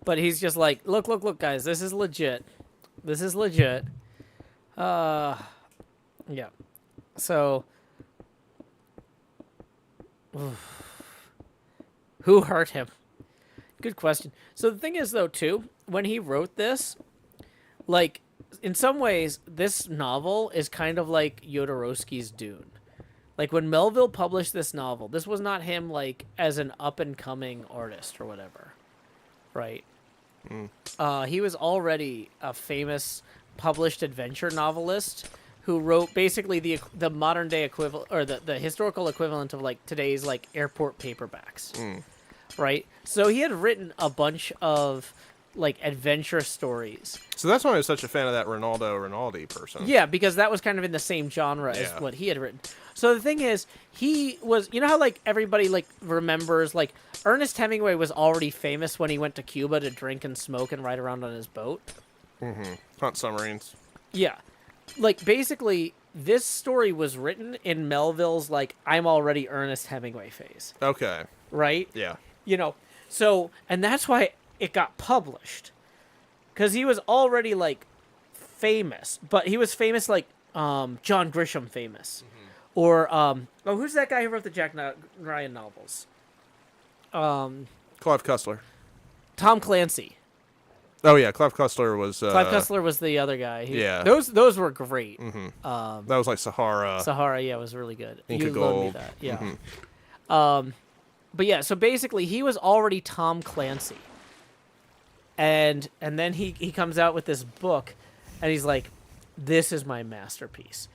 But he's just like, look, guys, this is legit. Yeah. So, Who hurt him? Good question. So the thing is, though, too, when he wrote this, like, in some ways, this novel is kind of like Jodorowsky's Dune. Like, when Melville published this novel, this was not him, like, as an up-and-coming artist or whatever, right? He was already a famous published adventure novelist who wrote basically the modern-day equivalent, or the historical equivalent of, like, today's, like, airport paperbacks, right? So he had written a bunch of, like, adventure stories. So that's why I was such a fan of that Ronaldo Rinaldi person. Yeah, because that was kind of in the same genre as what he had written. So the thing is, he was, you know how, like, everybody, like, remembers, like, Ernest Hemingway was already famous when he went to Cuba to drink and smoke and ride around on his boat? Hunt submarines. Yeah. Like, basically, this story was written in Melville's, like, I'm already Ernest Hemingway phase. Okay. Right? Yeah. You know, so, and that's why it got published. Because he was already, like, famous. But he was famous, like, John Grisham famous. Or, who's that guy who wrote the Jack Ryan novels? Clive Cussler. Tom Clancy. Oh, yeah. Clive Cussler was... Clive Cussler was the other guy. Yeah. Those were great. that was like Sahara. Sahara, yeah, was really good. Inca You loaned me Gold. that, yeah. But yeah, so basically he was already Tom Clancy. And then he comes out with this book, and he's like, this is my masterpiece.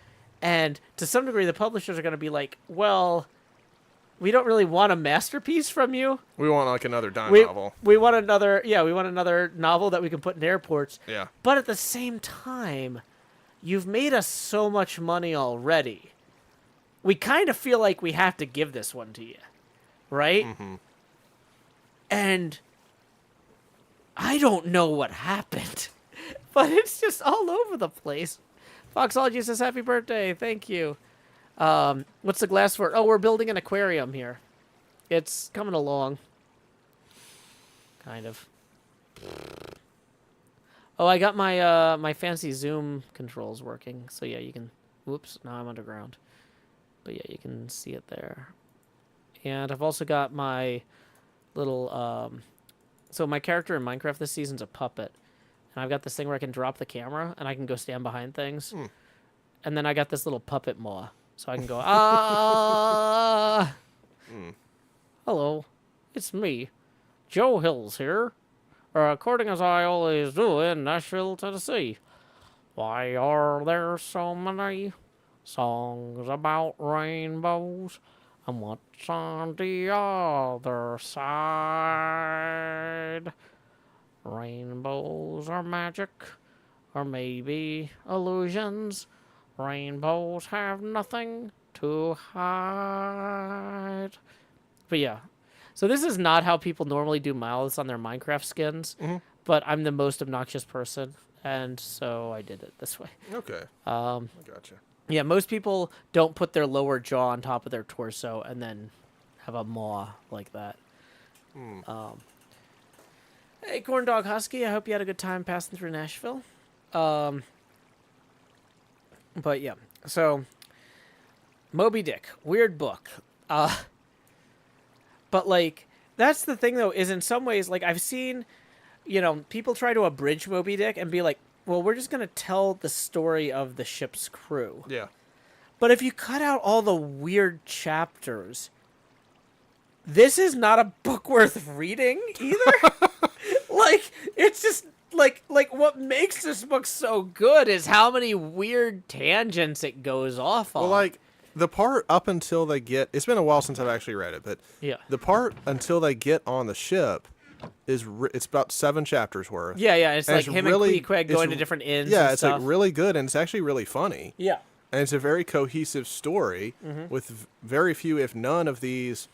And to some degree, the publishers are going to be like, well, we don't really want a masterpiece from you. We want like another dime We novel. want another novel that we can put in airports. Yeah. But at the same time, you've made us so much money already. We kind of feel like we have to give this one to you. Right? And I don't know what happened, but it's just all over the place. Foxology says, happy birthday. Thank you. What's the glass for? Oh, we're building an aquarium here. It's coming along. Kind of. Oh, I got my my fancy zoom controls working. So yeah, you can... Whoops, now I'm underground. But yeah, you can see it there. And I've also got my little... So my character in Minecraft this season's a puppet. And I've got this thing where I can drop the camera and I can go stand behind things. And then I got this little puppet maw. So I can go, hello, it's me, Joe Hills here. According as I always do in Nashville, Tennessee. Why are there so many songs about rainbows? And what's on the other side? Rainbows are magic, or maybe illusions. Rainbows have nothing to hide. But yeah. So this is not how people normally do mouths on their Minecraft skins. But I'm the most obnoxious person, and so I did it this way. Okay. I gotcha. Yeah, most people don't put their lower jaw on top of their torso and then have a maw like that. Hey, Corn Dog Husky, I hope you had a good time passing through Nashville. But yeah, so Moby Dick, weird book. But like, that's the thing though, is in some ways, like I've seen, you know, people try to abridge Moby Dick and be like, well, we're just going to tell the story of the ship's crew. Yeah. But if you cut out all the weird chapters, this is not a book worth reading either. Like, it's just like what makes this book so good is how many weird tangents it goes off on. Well, like the part up until they get, it's been a while since I've actually read it, but yeah, the part until they get on the ship is it's about 7 chapters worth. Yeah, it's and like it's him really, and Queequeg going to different inns. Yeah, and it's stuff. like really good, and it's actually really funny. Yeah, and it's a very cohesive story with very few, if none, of these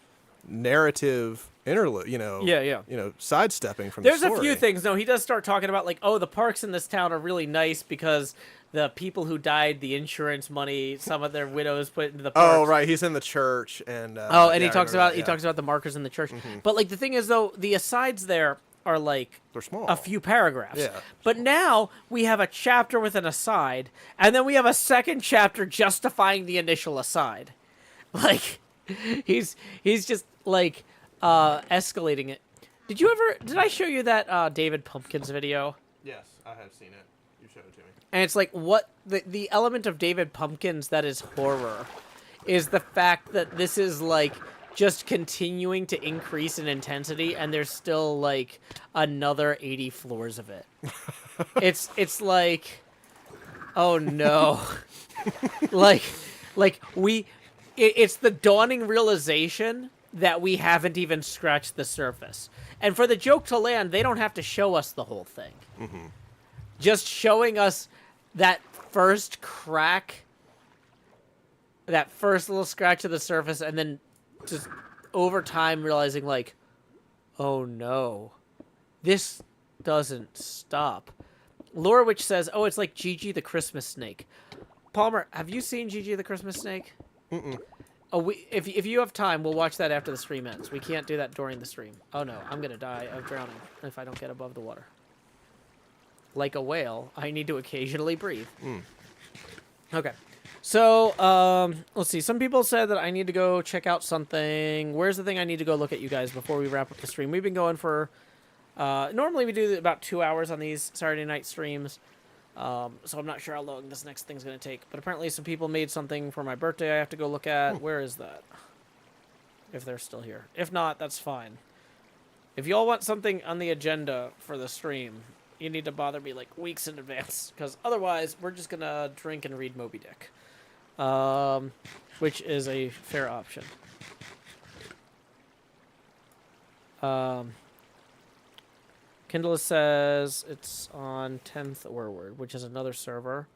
narrative interlude. You know, sidestepping from. There's the story. a few things. No, he does start talking about like, oh, the parks in this town are really nice because the people who died, the insurance money, some of their widows put into the parks. Oh, right. He's in the church, and he talks about he talks about the markers in the church. But like the thing is though, the asides there are like they're small, a few paragraphs. Yeah. But now we have a chapter with an aside, and then we have a second chapter justifying the initial aside. Like, he's just like escalating it. Did I show you that David Pumpkins video? Yes, I have seen it. You showed it to me. And it's like what the element of David Pumpkins that is horror is the fact that this is like just continuing to increase in intensity and there's still like another 80 floors of it. It's like oh no. like it's the dawning realization that we haven't even scratched the surface. And for the joke to land, they don't have to show us the whole thing. Mm-hmm. Just showing us that first crack, that first little scratch of the surface, and then just over time realizing, like, oh no, this doesn't stop. Lorewich says, oh, it's like Gigi the Christmas Snake. Palmer, have you seen Gigi the Christmas Snake? Mm-mm. Oh, if you have time, we'll watch that after the stream ends. We can't do that during the stream. Oh no, I'm gonna die of drowning if I don't get above the water. Like a whale, I need to occasionally breathe. Mm. Okay. So, let's see. Some people said that I need to go check out something. Where's the thing I need to go look at, you guys, before we wrap up the stream? We've been going for... normally we do about 2 hours on these Saturday night streams. So I'm not sure how long this next thing's going to take. But apparently some people made something for my birthday I have to go look at. Where is that? If they're still here. If not, that's fine. If y'all want something on the agenda for the stream, you need to bother me like weeks in advance. Because otherwise, we're just going to drink and read Moby Dick. Which is a fair option. Kindle says it's on 10th Orward, which is another server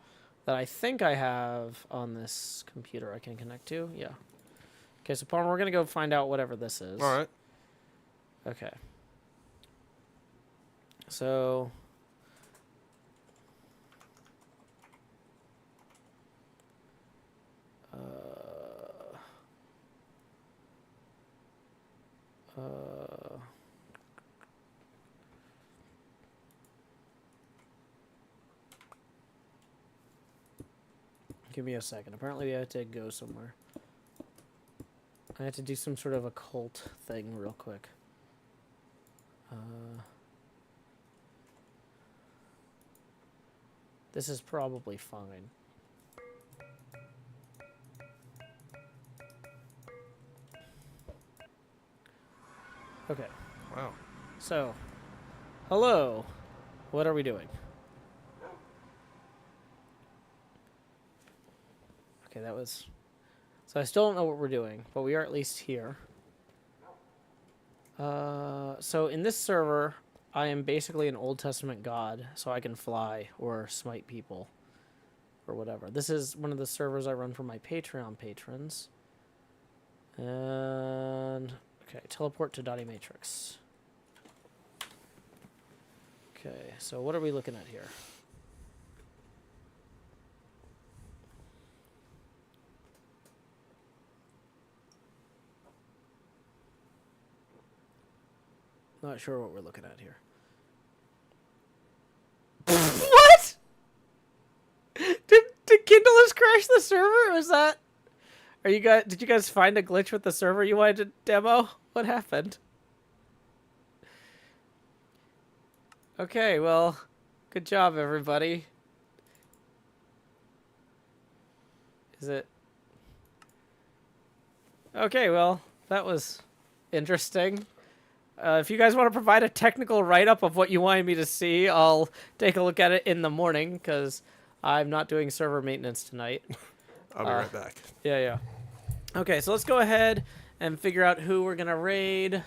that I think I have on this computer I can connect to. Yeah. Okay, so Palmer, we're going to go find out whatever this is. All right. Okay. So... Give me a second. Apparently I had to go somewhere. I had to do some sort of occult thing real quick. This is probably fine. Okay. Wow. So, hello. What are we doing? Okay, that was... So I still don't know what we're doing, but we are at least here. So in this server, I am basically an Old Testament god, so I can fly or smite people or whatever. This is one of the servers I run for my Patreon patrons. And... Okay, teleport to Dottie Matrix. Okay, so what are we looking at here? Not sure what we're looking at here. What? Did Kindle just crash the server? Was that... Are you guys? Did you guys find a glitch with the server you wanted to demo? What happened? Okay, well, good job, everybody. Is it? Okay, well, that was interesting. If you guys want to provide a technical write-up of what you wanted me to see, I'll take a look at it in the morning, because I'm not doing server maintenance tonight. I'll be right back. Yeah. Okay, so let's go ahead and figure out who we're going to raid.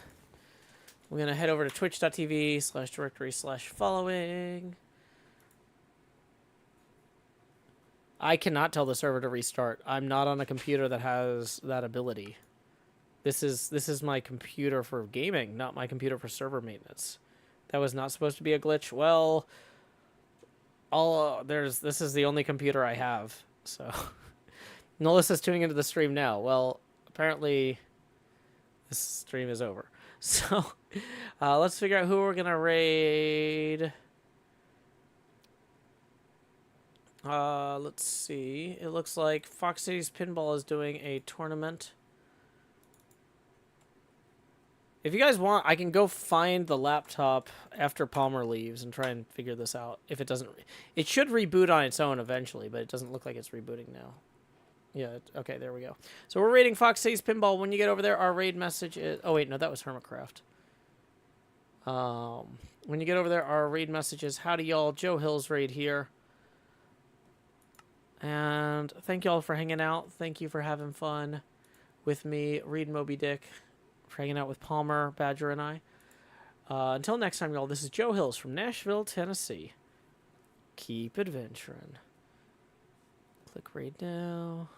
We're going to head over to twitch.tv/directory/following. I cannot tell the server to restart. I'm not on a computer that has that ability. This is my computer for gaming, not my computer for server maintenance. That was not supposed to be a glitch. Well, this is the only computer I have, so... Melissa's tuning into the stream now. Well, apparently this stream is over. So, let's figure out who we're going to raid. Let's see. It looks like Fox Cities Pinball is doing a tournament. If you guys want, I can go find the laptop after Palmer leaves and try and figure this out. If it doesn't... It should reboot on its own eventually, but it doesn't look like it's rebooting now. Yeah, okay, there we go. So we're raiding Fox City's Pinball. When you get over there, our raid message is... Oh, wait, no, that was Hermitcraft. When you get over there, our raid message is, howdy, y'all. Joe Hill's raid here. And thank y'all for hanging out. Thank you for having fun with me, read Moby Dick, for hanging out with Palmer, Badger, and I. Until next time, y'all, this is Joe Hills from Nashville, Tennessee. Keep adventuring. Click right now.